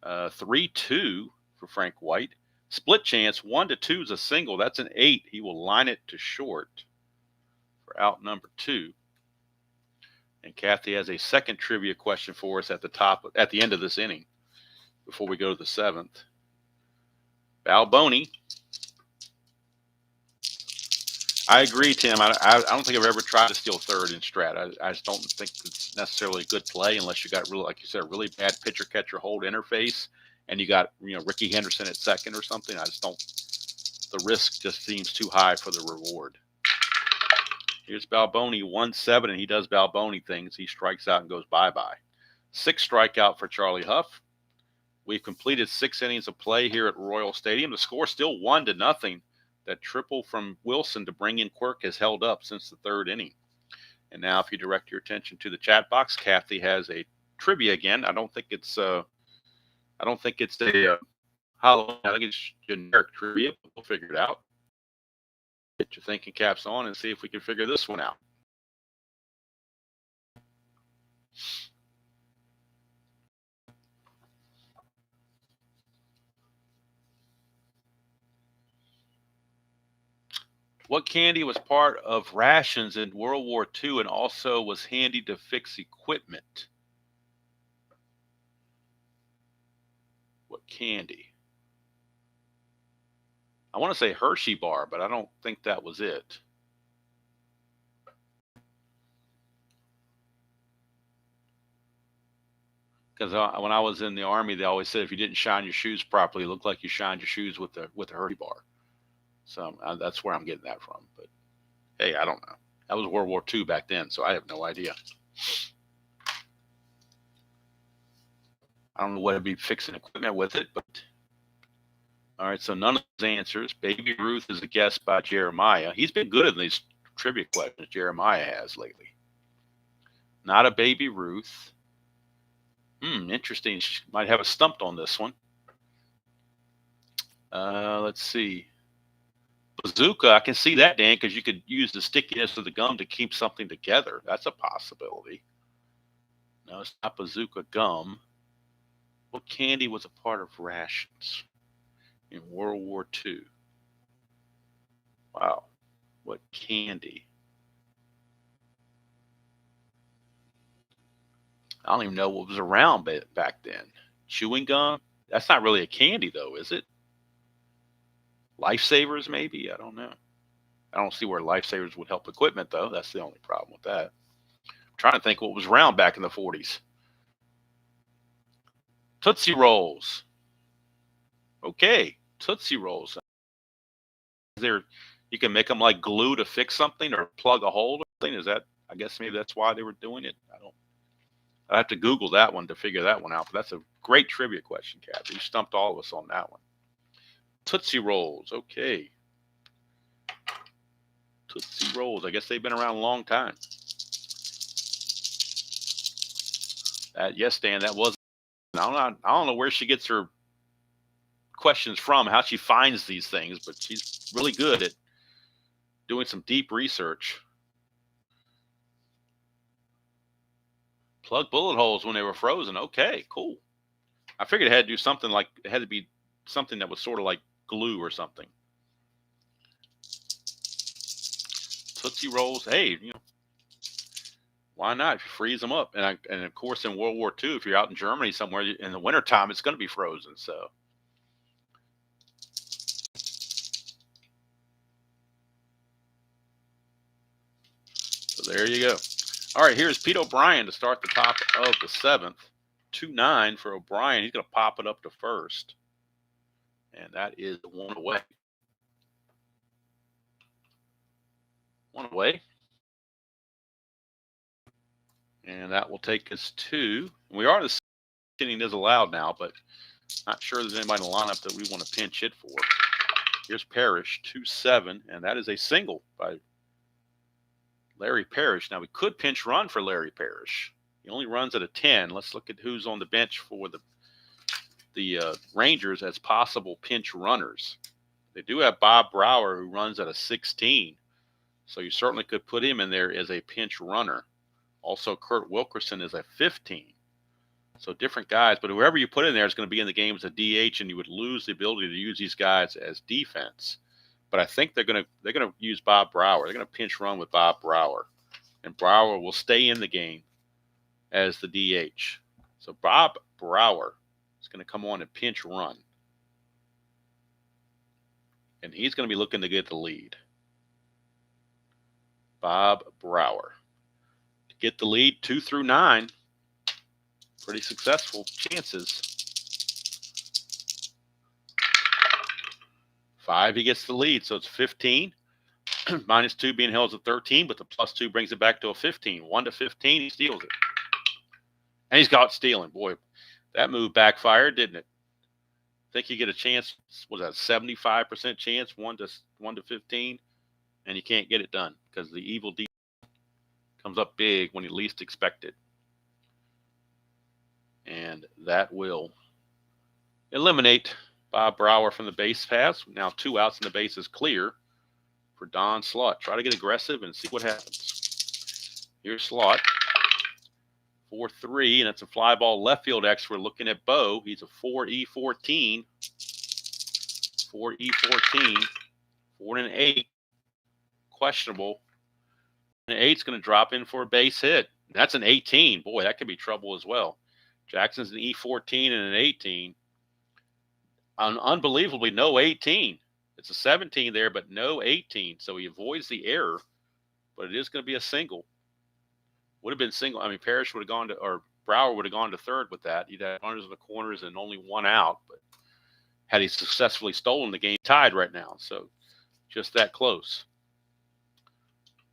3-2 for Frank White. Split chance, 1-2 is a single. That's an 8. He will line it to short for out number 2. And Kathy has a second trivia question for us at the end of this inning before we go to the 7th. Balboni. I agree, Tim. I don't think I've ever tried to steal third in Strat. I just don't think it's necessarily a good play unless you got really, like you said, a really bad pitcher-catcher hold interface, and you got Ricky Henderson at second or something. I just don't. The risk just seems too high for the reward. Here's Balboni, 1-7, and he does Balboni things. He strikes out and goes bye-bye. 6 strikeout for Charlie Hough. We've completed 6 innings of play here at Royal Stadium. The score still 1-0. That triple from Wilson to bring in Quirk has held up since the 3rd inning. And now if you direct your attention to the chat box, Kathy has a trivia again. I don't think it's a Halloween. I think it's generic trivia. We'll figure it out. Get your thinking caps on and see if we can figure this one out. What candy was part of rations in World War II and also was handy to fix equipment? What candy? I want to say Hershey bar, but I don't think that was it. Because when I was in the Army, they always said if you didn't shine your shoes properly, it looked like you shined your shoes with the Hershey bar. So that's where I'm getting that from. But hey, I don't know. That was World War II back then, so I have no idea. I don't know what it'd be fixing equipment with it, but all right. So none of those answers. Baby Ruth is a guess by Jeremiah. He's been good in these trivia questions. Jeremiah has lately. Not a Baby Ruth. Interesting. She might have a stumped on this one. Let's see. Bazooka, I can see that, Dan, because you could use the stickiness of the gum to keep something together. That's a possibility. No, it's not bazooka gum. What candy was a part of rations in World War II? Wow. What candy? I don't even know what was around back then. Chewing gum? That's not really a candy, though, is it? Lifesavers, maybe? I don't know. I don't see where lifesavers would help equipment, though. That's the only problem with that. I'm trying to think what was around back in the 40s. Tootsie Rolls. Okay, Tootsie Rolls. You can make them like glue to fix something or plug a hole or something. Is that? I guess maybe that's why they were doing it. I have to Google that one to figure that one out. But that's a great trivia question, Kathy. You stumped all of us on that one. Tootsie Rolls. Okay. Tootsie Rolls. I guess they've been around a long time. Yes, Dan, that was. I don't know where she gets her questions from, how she finds these things, but she's really good at doing some deep research. Plug bullet holes when they were frozen. Okay, cool. I figured it had to do something like, it had to be something that was sort of like glue or something. Tootsie Rolls. Hey, why not? If you freeze them up. And of course, in World War II, if you're out in Germany somewhere in the wintertime, it's going to be frozen. So there you go. All right, here's Pete O'Brien to start the top of the 7th. 2-9 for O'Brien. He's going to pop it up to first. And that is one away. One away. And that will take us to, we are the inning is allowed now, but not sure there's anybody in the lineup that we want to pinch hit for. Here's Parrish, 2-7, and that is a single by Larry Parrish. Now, we could pinch run for Larry Parrish. He only runs at a 10. Let's look at who's on the bench for the Rangers as possible pinch runners. They do have Bob Brower, who runs at a 16. So you certainly could put him in there as a pinch runner. Also, Kurt Wilkerson is a 15. So different guys, but whoever you put in there is going to be in the game as a DH, and you would lose the ability to use these guys as defense. But I think they're going to use Bob Brower. They're going to pinch run with Bob Brower, and Brower will stay in the game as the DH. So Bob Brower is going to come on and pinch run, and he's going to be looking to get the lead. Bob Brower to get the lead 2 through 9. Pretty successful chances. 5, he gets the lead, so it's 15. -2 being held as a 13, but the +2 brings it back to a 15. 1-15, he steals it. And he's got stealing. Boy, that move backfired, didn't it? I think you get a chance, was that a 75% chance, 1-15, and you can't get it done because the evil D comes up big when you least expect it. And that will eliminate Bob Brower from the base pass. Now 2 outs and the base is clear for Don Slaught. Try to get aggressive and see what happens. Here's Slaught. 4-3, and it's a fly ball left field X. We're looking at Bo. He's a 4E14. 4E14. 4-8. questionable. And 8's going to drop in for a base hit. That's an 18. Boy, that could be trouble as well. Jackson's an E14 and an 18. Unbelievably, no 18. It's a 17 there, but no 18. So he avoids the error, but it is going to be a single. Would have been single. I mean, Parrish would have gone to, or Brower would have gone to third with that. He'd had runners in the corners and only one out. But had he successfully stolen, the game tied right now. So just that close.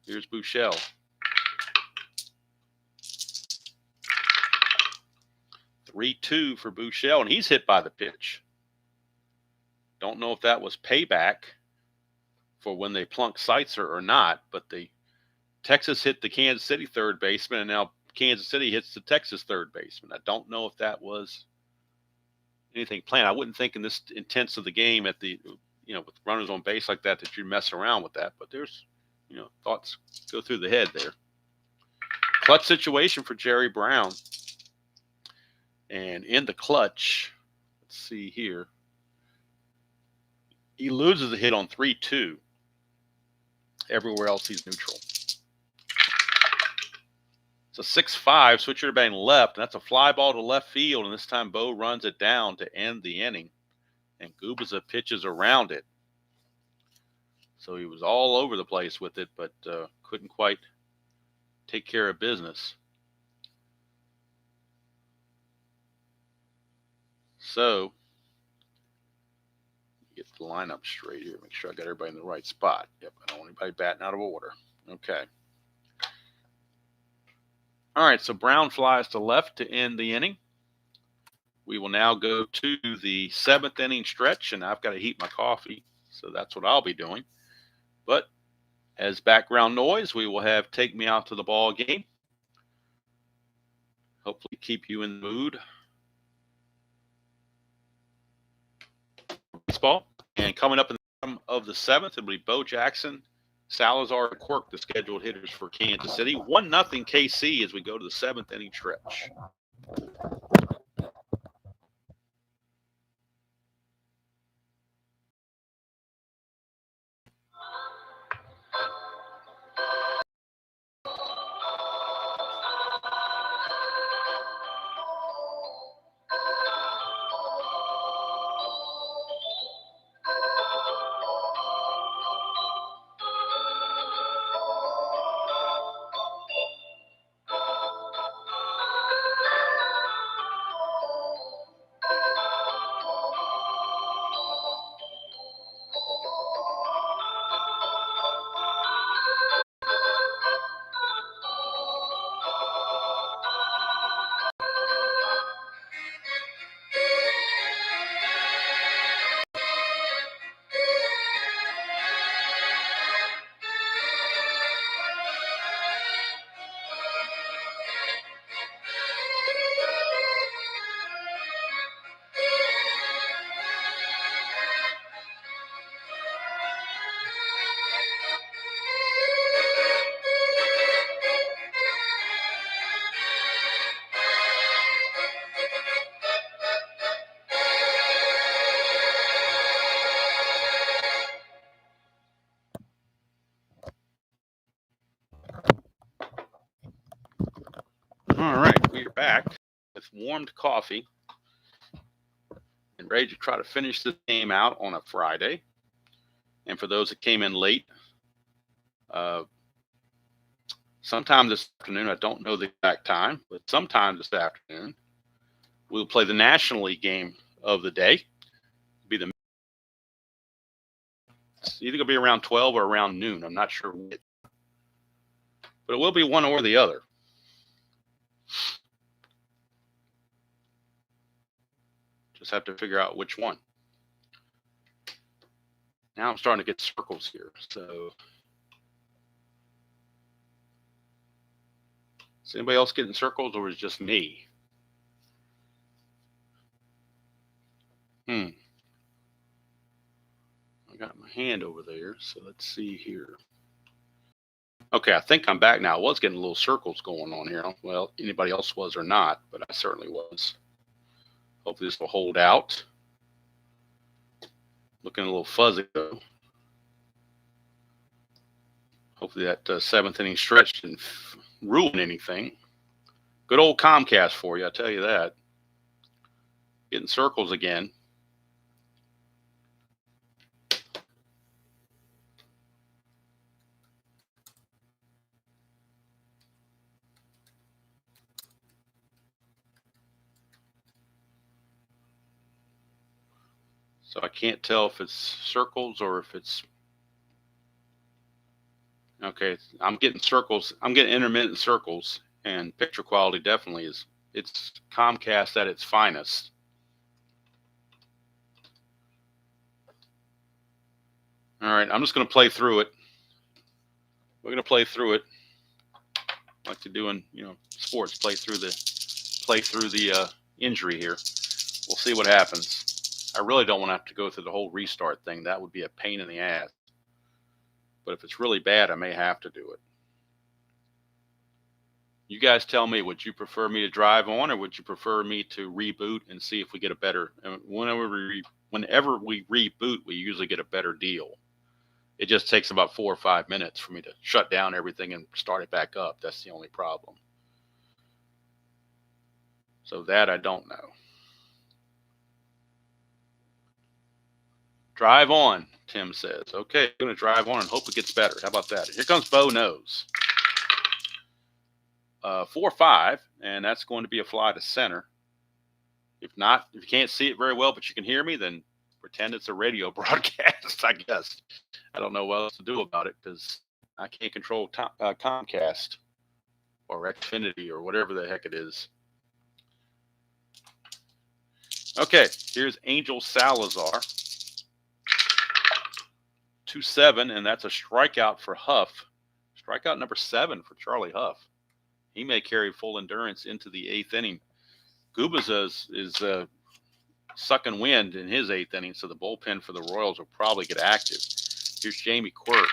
Here's Bouchel. Three-2 for Bouchel, and he's hit by the pitch. Don't know if that was payback for when they plunked Seitzer or not, but the Texas hit the Kansas City third baseman, and now Kansas City hits the Texas third baseman. I don't know if that was anything planned. I wouldn't think in this intense of the game at the, with runners on base like that you'd mess around with that, but there's, thoughts go through the head there. Clutch situation for Jerry Brown. And in the clutch, let's see here. He loses a hit on 3-2. Everywhere else, he's neutral. It's a 6-5, switcher to batting left, and that's a fly ball to left field, and this time Bo runs it down to end the inning, and Gubicza pitches around it. So he was all over the place with it, but couldn't quite take care of business. So, get the lineup straight here. Make sure I got everybody in the right spot. Yep, I don't want anybody batting out of order. Okay. All right, so Brown flies to left to end the inning. We will now go to the 7th inning stretch, and I've got to heat my coffee, so that's what I'll be doing. But as background noise, we will have Take Me Out to the Ball Game. Hopefully keep you in the mood. Baseball. And coming up in the bottom of the 7th, it'll be Bo Jackson, Salazar, and Quirk, the scheduled hitters for Kansas City. 1-0 KC as we go to the 7th inning stretch. All right, we are back with warmed coffee and ready to try to finish this game out on a Friday. And for those that came in late, sometime this afternoon, I don't know the exact time, but sometime this afternoon, we'll play the National League game of the day. It's either going to be around 12 or around noon. I'm not sure which. But it will be one or the other. Just have to figure out which one. Now I'm starting to get circles here. So, is anybody else getting circles, or is it just me? I got my hand over there, so let's see here. Okay, I think I'm back now. I was getting little circles going on here. Well, anybody else was or not, but I certainly was. Hopefully this will hold out. Looking a little fuzzy though. Hopefully that seventh inning stretch didn't ruin anything. Good old Comcast for you, I tell you that. Getting circles again. So I can't tell if it's circles or if it's... Okay, I'm getting circles. I'm getting intermittent circles, and picture quality definitely is... It's Comcast at its finest. All right, I'm just going to play through it. We're going to play through it, like you do in sports. Play through the injury here. We'll see what happens. I really don't want to have to go through the whole restart thing. That would be a pain in the ass. But if it's really bad, I may have to do it. You guys tell me, would you prefer me to drive on, or would you prefer me to reboot and see if we get a better... Whenever we reboot, we usually get a better deal. It just takes about 4 or 5 minutes for me to shut down everything and start it back up. That's the only problem. So that I don't know. Drive on, Tim says. Okay, I'm going to drive on and hope it gets better. How about that? Here comes Bo Nose. 4-5, and that's going to be a fly to center. If not, if you can't see it very well, but you can hear me, then pretend it's a radio broadcast, I guess. I don't know what else to do about it because I can't control Comcast or Xfinity or whatever the heck it is. Okay, here's Angel Salazar. 2-7, and that's a strikeout for Hough. Strikeout number 7 for Charlie Hough. He may carry full endurance into the 8th inning. Gubicza is sucking wind in his 8th inning, so the bullpen for the Royals will probably get active. Here's Jamie Quirk.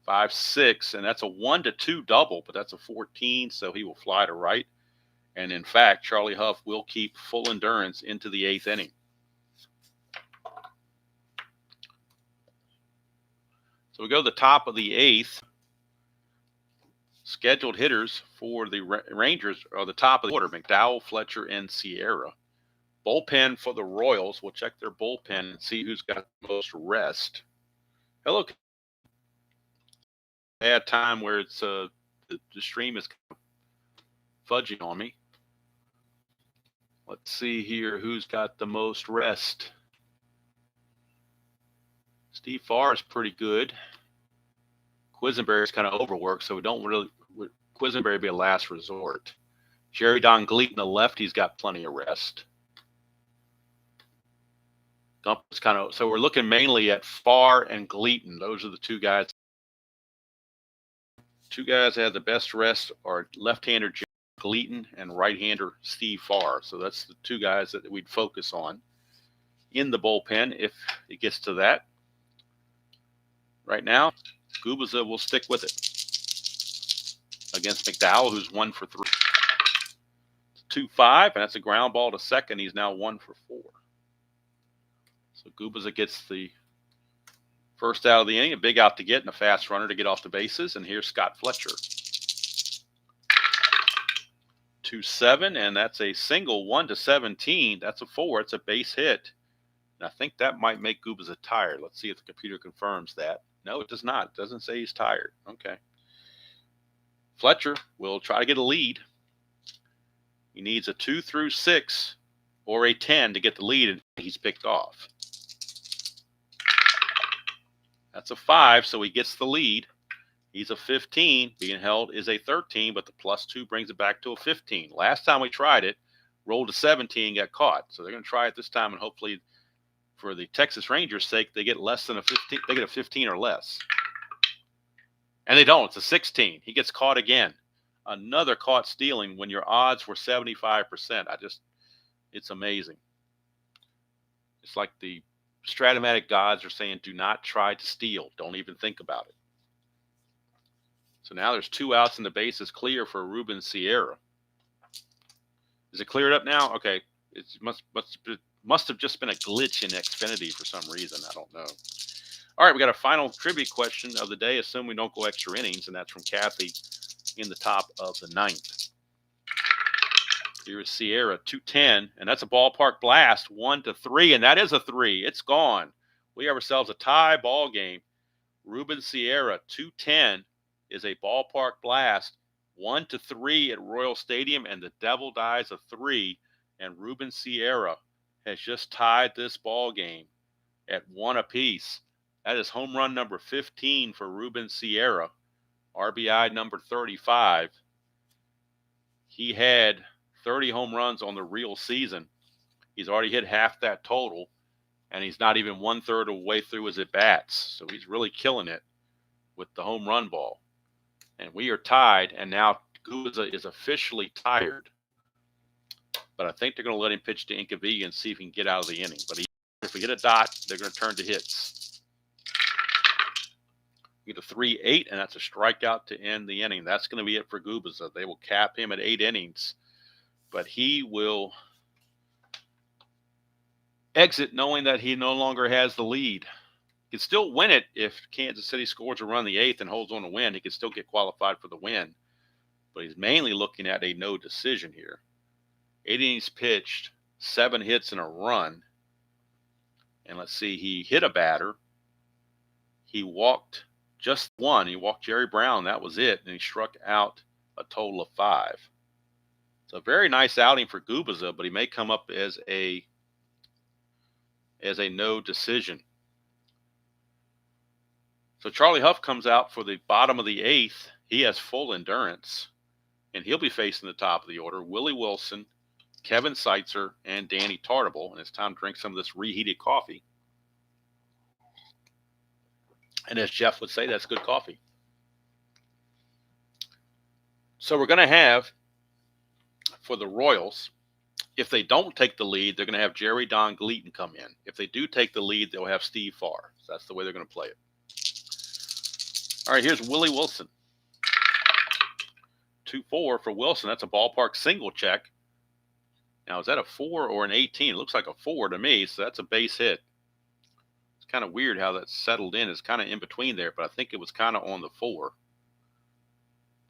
5-6, and that's a 1-2 double, but that's a 14, so he will fly to right. And in fact, Charlie Hough will keep full endurance into the 8th inning. So we go to the top of the 8th. Scheduled hitters for the Rangers are the top of the order: McDowell, Fletcher, and Sierra. Bullpen for the Royals. We'll check their bullpen and see who's got the most rest. Hello. Bad time where it's the stream is fudging on me. Let's see here who's got the most rest. Steve Farr is pretty good. Quisenberry is kind of overworked, so we don't really... Quisenberry be a last resort. Jerry Don Gleaton, the left, he's got plenty of rest. Gump is kind of... So we're looking mainly at Farr and Gleaton. Those are the two guys. Two guys that have the best rest are left-hander Jerry Gleaton and right-hander Steve Farr. So that's the two guys that we'd focus on in the bullpen if it gets to that. Right now, Gubicza will stick with it against McDowell, who's 1 for 3. 2-5, and that's a ground ball to second. He's now 1 for 4. So Gubicza gets the first out of the inning, a big out to get, and a fast runner to get off the bases. And here's Scott Fletcher. 2-7, and that's a single, 1-17. That's a 4. It's a base hit. And I think that might make Gubicza tired. Let's see if the computer confirms that. No, it does not. It doesn't say he's tired. Okay. Fletcher will try to get a lead. He needs a 2 through 6 or a 10 to get the lead, and he's picked off. That's a 5, so he gets the lead. He's a 15. Being held is a 13, but the +2 brings it back to a 15. Last time we tried it, rolled a 17, got caught. So they're going to try it this time, and hopefully, for the Texas Rangers' sake, they get less than a 15. They get a 15 or less. And they don't. It's a 16. He gets caught again. Another caught stealing when your odds were 75%. It's amazing. It's like the Strat-O-Matic gods are saying, do not try to steal. Don't even think about it. So now there's 2 outs and the base is clear for Ruben Sierra. Is it cleared up now? Okay. It must have just been a glitch in Xfinity for some reason. I don't know. All right, we got a final trivia question of the day. Assume we don't go extra innings, and that's from Kathy in the top of the 9th. Here is Sierra, 210, and that's a ballpark blast, 1-3, and that is a 3. It's gone. We have ourselves a tie ball game. Ruben Sierra, 210, is a ballpark blast, 1-3 at Royal Stadium, and the Devil dies a 3, and Ruben Sierra has just tied this ball game at 1 apiece. That is home run number 15 for Ruben Sierra, RBI number 35. He had 30 home runs on the real season. He's already hit half that total, and he's not even 1/3 of the way through his at-bats. So he's really killing it with the home run ball. And we are tied, and now Gubicza is officially tired. But I think they're going to let him pitch to Incavilla and see if he can get out of the inning. But if we get a dot, they're going to turn to hits. We get a 3-8, and that's a strikeout to end the inning. That's going to be it for Gubicza. They will cap him at 8 innings. But he will exit knowing that he no longer has the lead. He can still win it if Kansas City scores a run in the 8th and holds on to win. He can still get qualified for the win. But he's mainly looking at a no decision here. 8 innings pitched, 7 hits and a run. And let's see, he hit a batter. He walked just one. He walked Jerry Brown. That was it. And he struck out a total of 5. A very nice outing for Gubicza, but he may come up as a no decision. So Charlie Hough comes out for the bottom of the 8th. He has full endurance, and he'll be facing the top of the order. Willie Wilson, Kevin Seitzer, and Danny Tartable. And it's time to drink some of this reheated coffee. And as Jeff would say, that's good coffee. So we're going to have, for the Royals, if they don't take the lead, they're going to have Jerry Don Gleaton come in. If they do take the lead, they'll have Steve Farr. So that's the way they're going to play it. All right, here's Willie Wilson. 2-4 for Wilson. That's a ballpark single check. Now, is that a 4 or an 18? It looks like a 4 to me, so that's a base hit. It's kind of weird how that's settled in. It's kind of in between there, but I think it was kind of on the 4.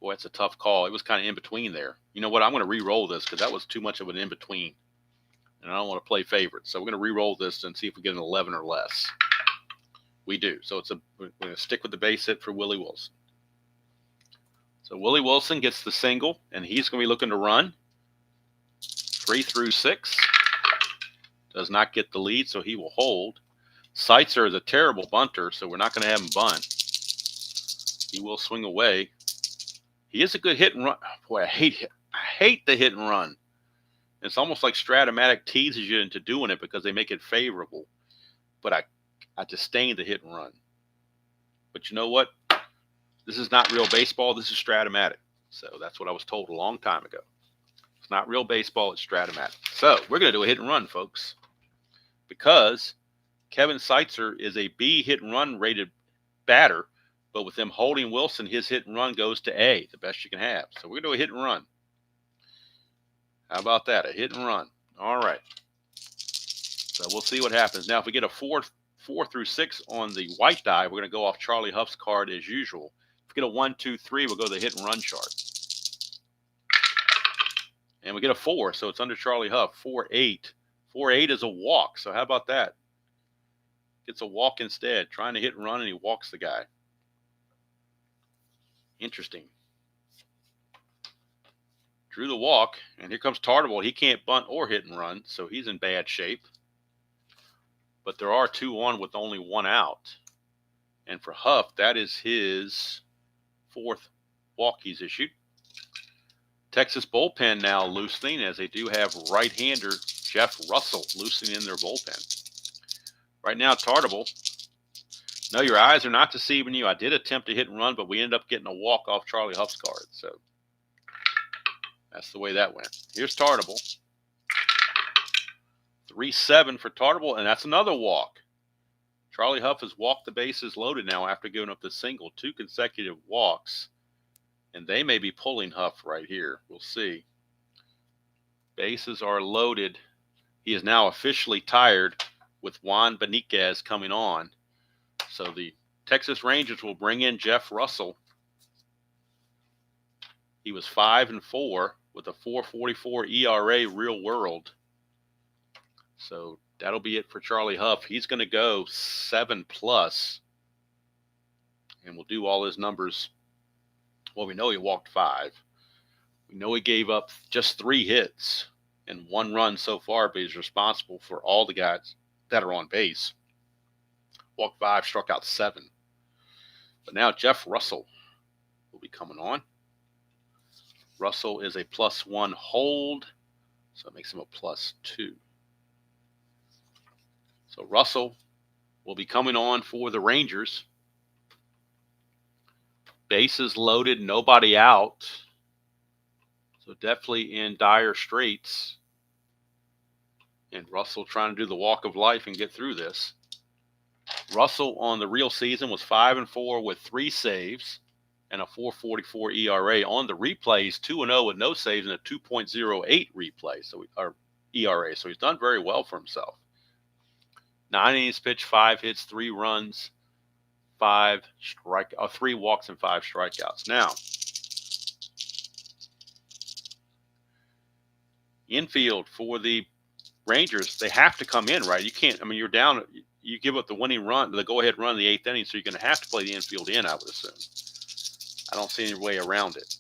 Boy, that's a tough call. It was kind of in between there. You know what? I'm going to re-roll this because that was too much of an in-between. And I don't want to play favorites. So we're going to re-roll this and see if we get an 11 or less. We do. So we're going to stick with the base hit for Willie Wilson. So Willie Wilson gets the single, and he's going to be looking to run. 3 through 6. Does not get the lead, so he will hold. Seitzer is a terrible bunter, so we're not going to have him bunt. He will swing away. He is a good hit and run. Boy, I hate the hit and run. It's almost like Strat-O-Matic teases you into doing it because they make it favorable. But I disdain the hit and run. But you know what? This is not real baseball. This is Strat-O-Matic. So that's what I was told a long time ago. It's not real baseball. It's Strat-O-Matic. So we're going to do a hit and run, folks. Because Kevin Seitzer is a B hit and run rated batter. But with them holding Wilson, his hit and run goes to A, the best you can have. So we're going to do a hit and run. How about that? A hit and run. All right. So we'll see what happens. Now, if we get a 4 through 6 on the white die, we're going to go off Charlie Huff's card as usual. If we get a 1, 2, 3, we'll go to the hit and run chart. And we get a 4, so it's under Charlie Huff. 4-8. 4-8 is a walk. So how about that? Gets a walk instead. Trying to hit and run, and he walks the guy. Interesting. Drew the walk, and here comes Tartable. He can't bunt or hit and run, so he's in bad shape. But there are 2 on with only 1 out. And for Huff, that is his 4th walk he's issued. Texas bullpen now loosening, as they do have right-hander Jeff Russell loosening in their bullpen. Right now, Tartable. No, your eyes are not deceiving you. I did attempt to hit and run, but we ended up getting a walk off Charlie Huff's card. So that's the way that went. Here's Tartable. 3-7 for Tartable, and that's another walk. Charlie Huff has walked the bases loaded now after giving up the single. 2 consecutive walks, and they may be pulling Huff right here. We'll see. Bases are loaded. He is now officially tired with Juan Beniquez coming on. So the Texas Rangers will bring in Jeff Russell. He was 5-4 with a 4.44 ERA real world. So that'll be it for Charlie Hough. He's going to go 7+, and we'll do all his numbers. Well, we know he walked 5. We know he gave up just 3 hits and 1 run so far, but he's responsible for all the guys that are on base. Walked 5, struck out 7. But now Jeff Russell will be coming on. Russell is a +1 hold, so it makes him a +2. So Russell will be coming on for the Rangers. Bases loaded, nobody out. So definitely in dire straits. And Russell trying to do the walk of life and get through this. Russell on the real season was 5-4 with 3 saves and a 4.44 ERA. On the replays, 2-0 with no saves and a 2.08 replay, or ERA. So he's done very well for himself. 9 innings pitched, 5 hits, 3 runs, 3 walks and 5 strikeouts. Now, infield for the Rangers, they have to come in, right? You can't. I mean, you're down. You give up the winning run, the go-ahead run in the 8th inning, so you're going to have to play the infield in, I would assume. I don't see any way around it.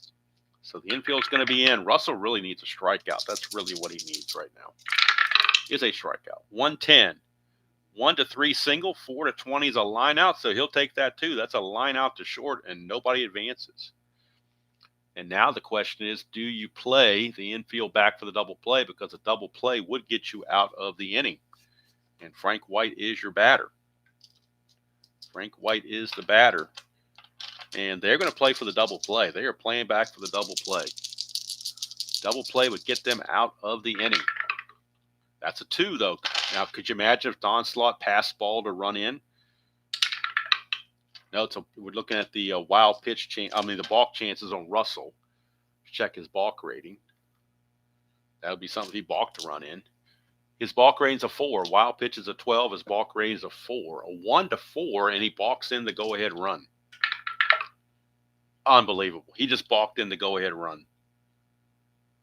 So the infield's going to be in. Russell really needs a strikeout. That's really what he needs right now. Is a strikeout. 110. 1-3 single, 4-20 is a line out, so he'll take that too. That's a line out to short, and nobody advances. And now the question is, do you play the infield back for the double play? Because a double play would get you out of the inning. And Frank White is your batter. Frank White is the batter. And they're going to play for the double play. They are playing back for the double play. Double play would get them out of the inning. That's a 2, though. Now, could you imagine if Don Slaught passed ball to run in? No, we're looking at the wild pitch the balk chances on Russell. Check his balk rating. That would be something if he balked to run in. His balk rating's a 4. Wild pitch is a 12. His balk rating is a 4. A 1-4, and he balks in the go-ahead run. Unbelievable. He just balked in the go-ahead run.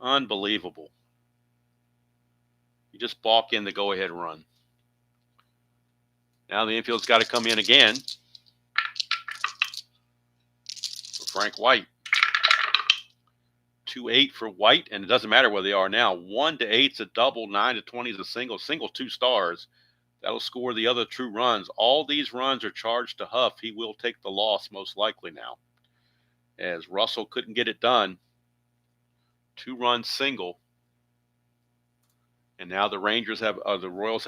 Unbelievable. You just balk in the go-ahead run. Now the infield's got to come in again for Frank White. 2-8 for White, and it doesn't matter where they are now. 1-8's a double, 9-20 is a single. Single 2 stars. That'll score the other 2 runs. All these runs are charged to Hough. He will take the loss most likely now, as Russell couldn't get it done. 2-run single. And now the Royals have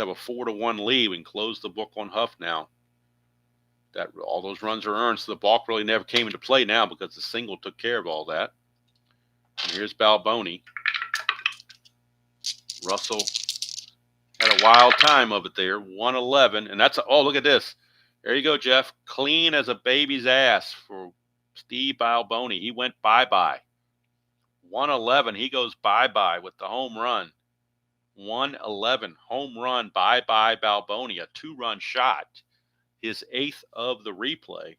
a 4-1 lead. We can close the book on Hough now. That all those runs are earned, so the balk really never came into play now because the single took care of all that. And here's Balboni. Russell had a wild time of it there. 111, and that's look at this. There you go, Jeff. Clean as a baby's ass for Steve Balboni. He went bye-bye. 111, he goes bye-bye with the home run. 111, home run, bye-bye Balboni, a 2-run shot, his 8th of the replay.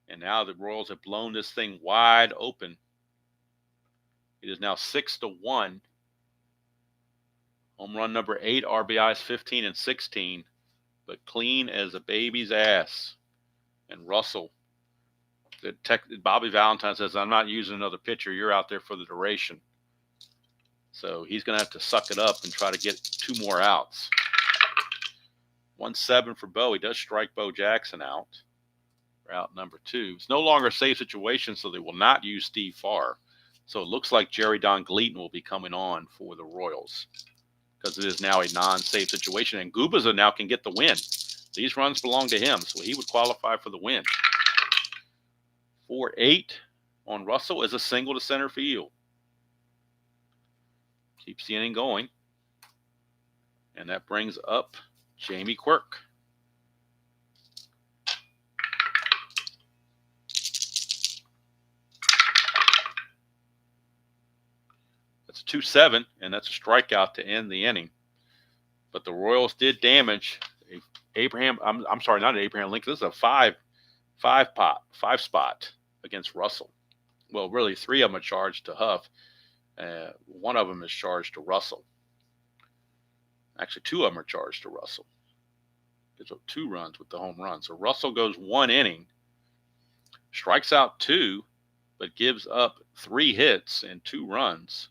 And now the Royals have blown this thing wide open. It is now 6-1. Home run number 8, RBIs 15 and 16, but clean as a baby's ass. And Russell, Bobby Valentine says, I'm not using another pitcher. You're out there for the duration. So he's going to have to suck it up and try to get 2 more outs. 1-7 for Bo. He does strike Bo Jackson out for out number 2. It's no longer a safe situation, so they will not use Steve Farr. So it looks like Jerry Don Gleaton will be coming on for the Royals because it is now a non-safe situation. And Gubicza now can get the win. These runs belong to him, so he would qualify for the win. 4-8 on Russell is a single to center field. Keeps the inning going. And that brings up Jamie Quirk. That's a 2-7, and that's a strikeout to end the inning. But the Royals did damage. They I'm sorry, not Abraham Lincoln. This is a five spot against Russell. Well, really, three of them are charged to Hough. One of them is charged to Russell. Actually, two of them are charged to Russell. Gives up 2 runs with the home run. So Russell goes 1 inning, strikes out 2, but gives up 3 hits and 2 runs.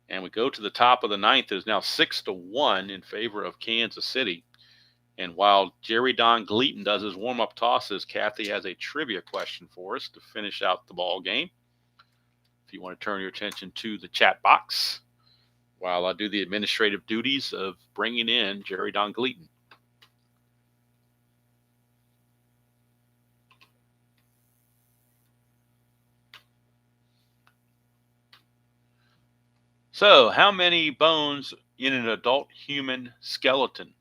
And we go to the top of the 9th. It is now 6-1 in favor of Kansas City. And while Jerry Don Gleaton does his warm-up tosses, Kathy has a trivia question for us to finish out the ball game. If you want to turn your attention to the chat box while I do the administrative duties of bringing in Jerry Don Gleaton. So, how many bones in an adult human skeleton?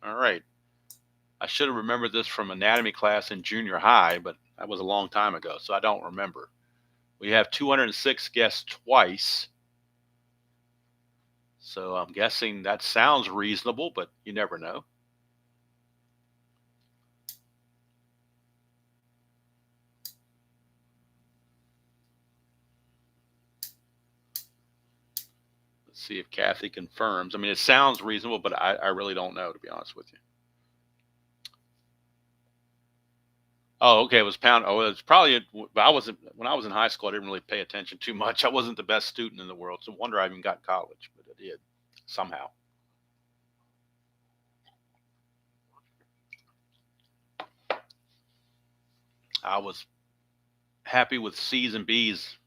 All right. I should have remembered this from anatomy class in junior high, but that was a long time ago, so I don't remember. We have 206 guessed twice. So I'm guessing that sounds reasonable, but you never know. Let's see if Kathy confirms. I mean, it sounds reasonable, but I really don't know, to be honest with you. Oh, okay. It was pound. Oh, it's probably. But I wasn't when I was in high school. I didn't really pay attention too much. I wasn't the best student in the world. So wonder I even got college, but I did somehow. I was happy with C's and B's,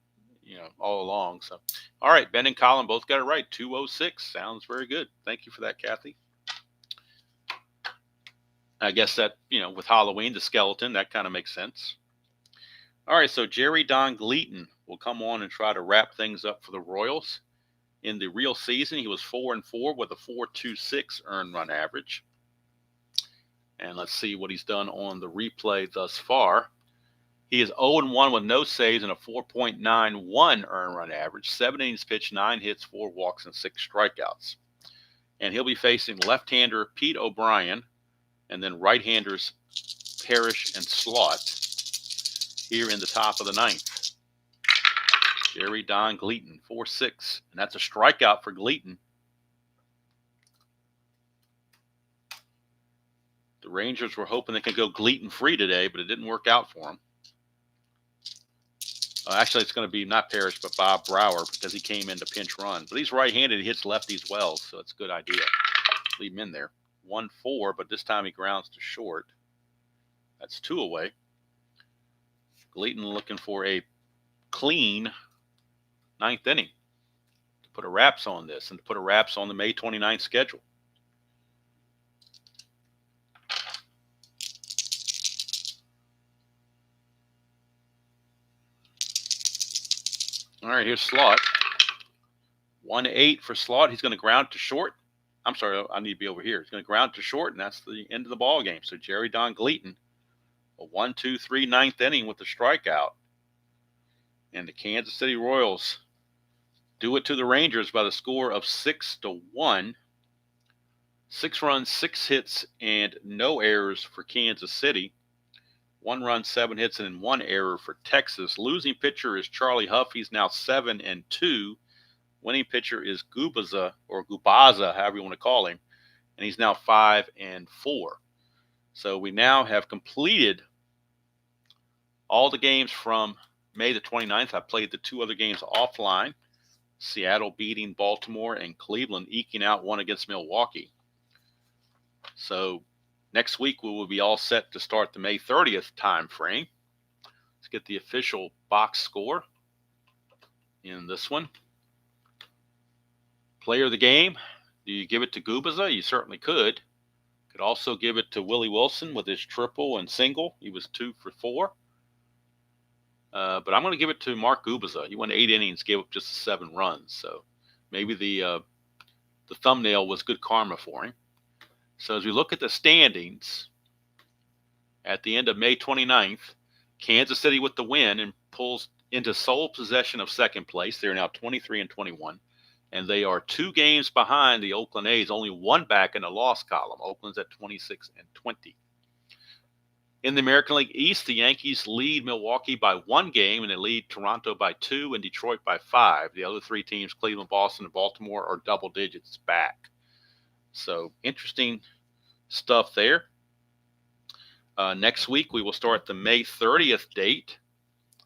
all along. So, all right, Ben and Colin both got it right. 206 sounds very good. Thank you for that, Kathy. I guess that, with Halloween, the skeleton, that kind of makes sense. All right, so Jerry Don Gleaton will come on and try to wrap things up for the Royals. In the real season, he was 4-4 with a 4.26 earned run average. And let's see what he's done on the replay thus far. He is 0-1 with no saves and a 4.91 earned run average, 7 innings pitched, 9 hits, 4 walks, and 6 strikeouts. And he'll be facing left-hander Pete O'Brien and then right-handers Parrish and Slot here in the top of the 9th. Jerry Don Gleaton, 4-6, and that's a strikeout for Gleaton. The Rangers were hoping they could go Gleaton free today, but it didn't work out for them. Actually, it's going to be not Parrish, but Bob Brower because he came in to pinch run. But he's right-handed. He hits lefties well, so it's a good idea. Leave him in there. 1-4, but this time he grounds to short. That's 2 away. Gleaton looking for a clean 9th inning to put a wraps on this and to put a wraps on the May 29th schedule. All right, here's Slot. 1-8 for Slot. He's going to ground to short. I'm sorry, I need to be over here. He's going to ground to short, and that's the end of the ball game. So Jerry Don Gleaton, a 1-2-3 9th inning with the strikeout. And the Kansas City Royals do it to the Rangers by the score of 6-1. 6 runs, 6 hits, and no errors for Kansas City. 1 run, 7 hits, and 1 error for Texas. Losing pitcher is Charlie Hough. He's now 7-2. Winning pitcher is Gubicza, or Gubicza, however you want to call him, and he's now 5-4. So we now have completed all the games from May the 29th. I played the 2 other games offline. Seattle beating Baltimore and Cleveland eking out one against Milwaukee. So next week we will be all set to start the May 30th time frame. Let's get the official box score in this one. Player of the game, do you give it to Gubicza? You certainly could. Could also give it to Willie Wilson with his triple and single. He was 2 for 4. But I'm going to give it to Mark Gubicza. He went 8 innings, gave up just 7 runs. So maybe the thumbnail was good karma for him. So as we look at the standings at the end of May 29th, Kansas City with the win and pulls into sole possession of second place. They're now 23-21. and they are 2 games behind the Oakland A's, only one back in the loss column. Oakland's at 26-20. In the American League East, the Yankees lead Milwaukee by 1 game, and they lead Toronto by 2 and Detroit by 5. The other 3 teams, Cleveland, Boston, and Baltimore, are double digits back. So interesting stuff there. Next week, we will start the May 30th date,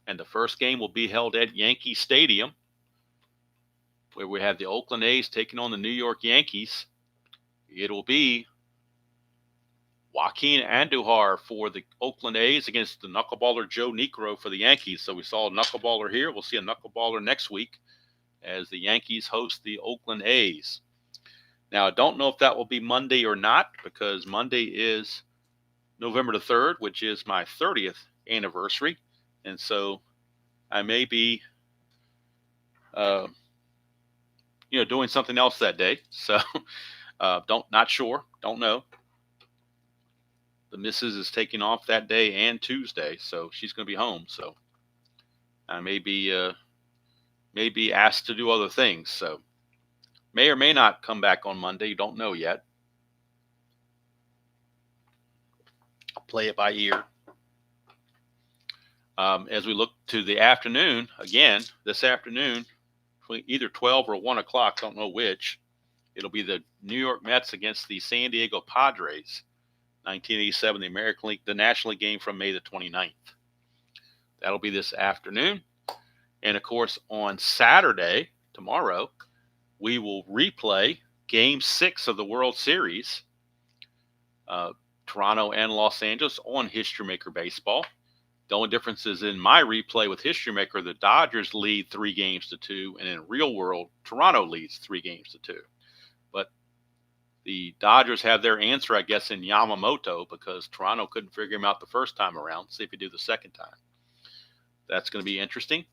and the first game will be held at Yankee Stadium, where we have the Oakland A's taking on the New York Yankees. It'll be Joaquin Andujar for the Oakland A's against the knuckleballer Joe Niekro for the Yankees. So we saw a knuckleballer here. We'll see a knuckleballer next week as the Yankees host the Oakland A's. Now, I don't know if that will be Monday or not, because Monday is November the 3rd, which is my 30th anniversary. And so I may be, doing something else that day. So not sure, don't know. The missus is taking off that day and Tuesday, so she's going to be home. So I may be asked to do other things. So may or may not come back on Monday. You don't know yet. I'll play it by ear. As we look to the afternoon, again, this afternoon, either 12 or 1 o'clock, don't know which, it'll be the New York Mets against the San Diego Padres. 1987, the American League, the National League game from May the 29th. That'll be this afternoon. And of course, on Saturday, tomorrow, we will replay Game 6 of the World Series, Toronto and Los Angeles, on History Maker Baseball. The only difference is in my replay with History Maker, the Dodgers lead 3-2, and in real world, Toronto leads 3-2. But the Dodgers have their answer, I guess, in Yamamoto, because Toronto couldn't figure him out the first time around. See if he do the second time. That's going to be interesting.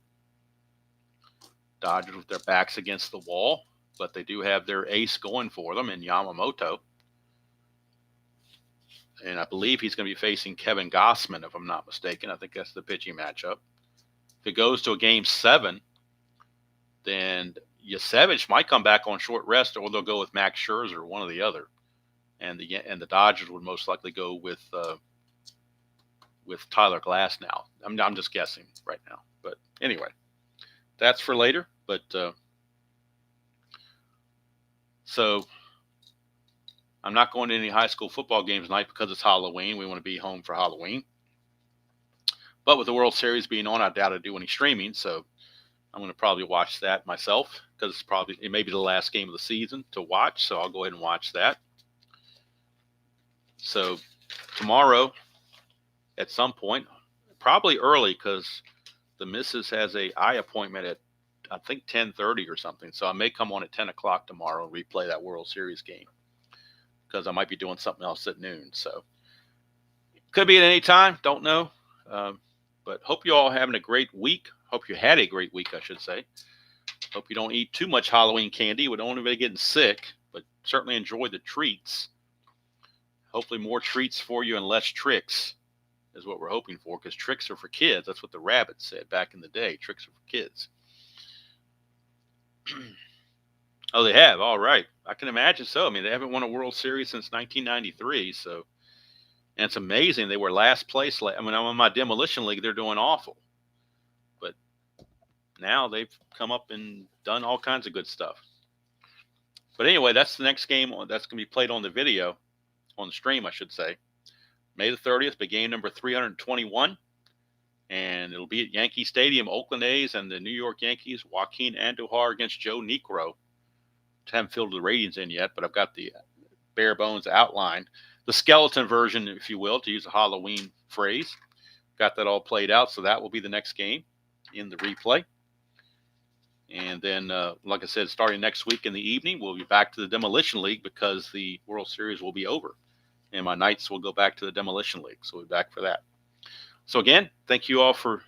Dodgers with their backs against the wall, but they do have their ace going for them in Yamamoto. And I believe he's going to be facing Kevin Gossman, if I'm not mistaken. I think that's the pitching matchup. If it goes to a Game 7, then Yasevich might come back on short rest, or they'll go with Max Scherzer, one or the other. And the Dodgers would most likely go with Tyler Glass now. I'm just guessing right now. But anyway, that's for later. But so I'm not going to any high school football games tonight because it's Halloween. We want to be home for Halloween. But with the World Series being on, I doubt I'd do any streaming. So I'm going to probably watch that myself, because it may be the last game of the season to watch. So I'll go ahead and watch that. So tomorrow at some point, probably early, because the missus has a eye appointment at, I think, 10:30 or something. So I may come on at 10 o'clock tomorrow and replay that World Series game, because I might be doing something else at noon. So could be at any time. Don't know. But hope you all having a great week. Hope you had a great week, I should say. Hope you don't eat too much Halloween candy. We don't want anybody getting sick, but certainly enjoy the treats. Hopefully more treats for you and less tricks is what we're hoping for, because tricks are for kids. That's what the rabbit said back in the day. Tricks are for kids. Oh, they have? All right. I can imagine so. I mean, they haven't won a World Series since 1993, so. And it's amazing. They were last place. I'm on my Demolition League, they're doing awful. But now they've come up and done all kinds of good stuff. But anyway, that's the next game that's going to be played on the video, on the stream, I should say. May the 30th, but game number 321. And it'll be at Yankee Stadium, Oakland A's and the New York Yankees. Joaquin Andujar against Joe Niekro. I haven't filled the ratings in yet, but I've got the bare bones outline. The skeleton version, if you will, to use a Halloween phrase. Got that all played out, so that will be the next game in the replay. And then, like I said, starting next week in the evening, we'll be back to the Demolition League, because the World Series will be over. And my nights will go back to the Demolition League, so we'll be back for that. So again, thank you all for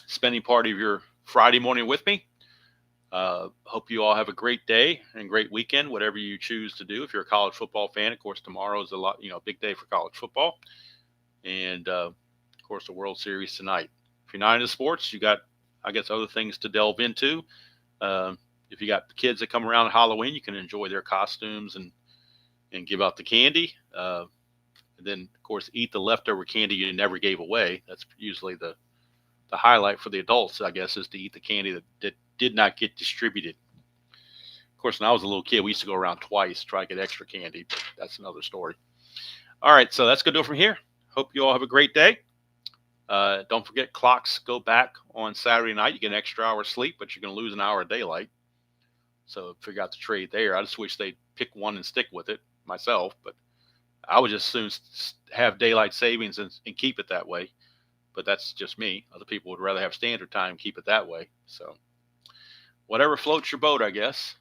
spending part of your Friday morning with me. Hope you all have a great day and great weekend, whatever you choose to do. If you're a college football fan, of course, tomorrow is a big day for college football. And, of course, the World Series tonight. If you're not into sports, you got, I guess, other things to delve into. If you got the kids that come around at Halloween, you can enjoy their costumes and give out the candy. And then, of course, eat the leftover candy you never gave away. That's usually the highlight for the adults, I guess, is to eat the candy that did not get distributed. Of course, when I was a little kid, we used to go around twice, try to get extra candy, but that's another story. All right, so that's going to do it from here. Hope you all have a great day. Don't forget, clocks go back on Saturday night. You get an extra hour of sleep, but you're going to lose an hour of daylight. So figure out the trade there. I just wish they'd pick one and stick with it myself, but I would just soon have daylight savings and keep it that way. But that's just me. Other people would rather have standard time, keep it that way. So whatever floats your boat, I guess.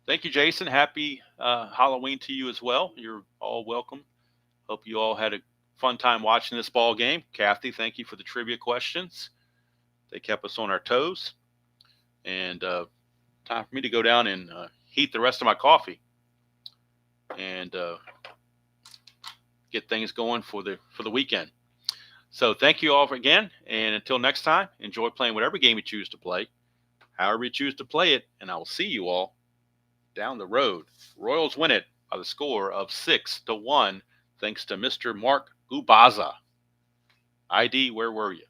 Thank you, Jason. Happy Halloween to you as well. You're all welcome. Hope you all had a fun time watching this ball game. Kathy, thank you for the trivia questions. They kept us on our toes. And time for me to go down and heat the rest of my coffee and get things going for the weekend. So thank you all again, and until next time, enjoy playing whatever game you choose to play, however you choose to play it, and I will see you all down the road. Royals win it by the score of 6-1, thanks to Mr. Mark Gubicza. ID, where were you?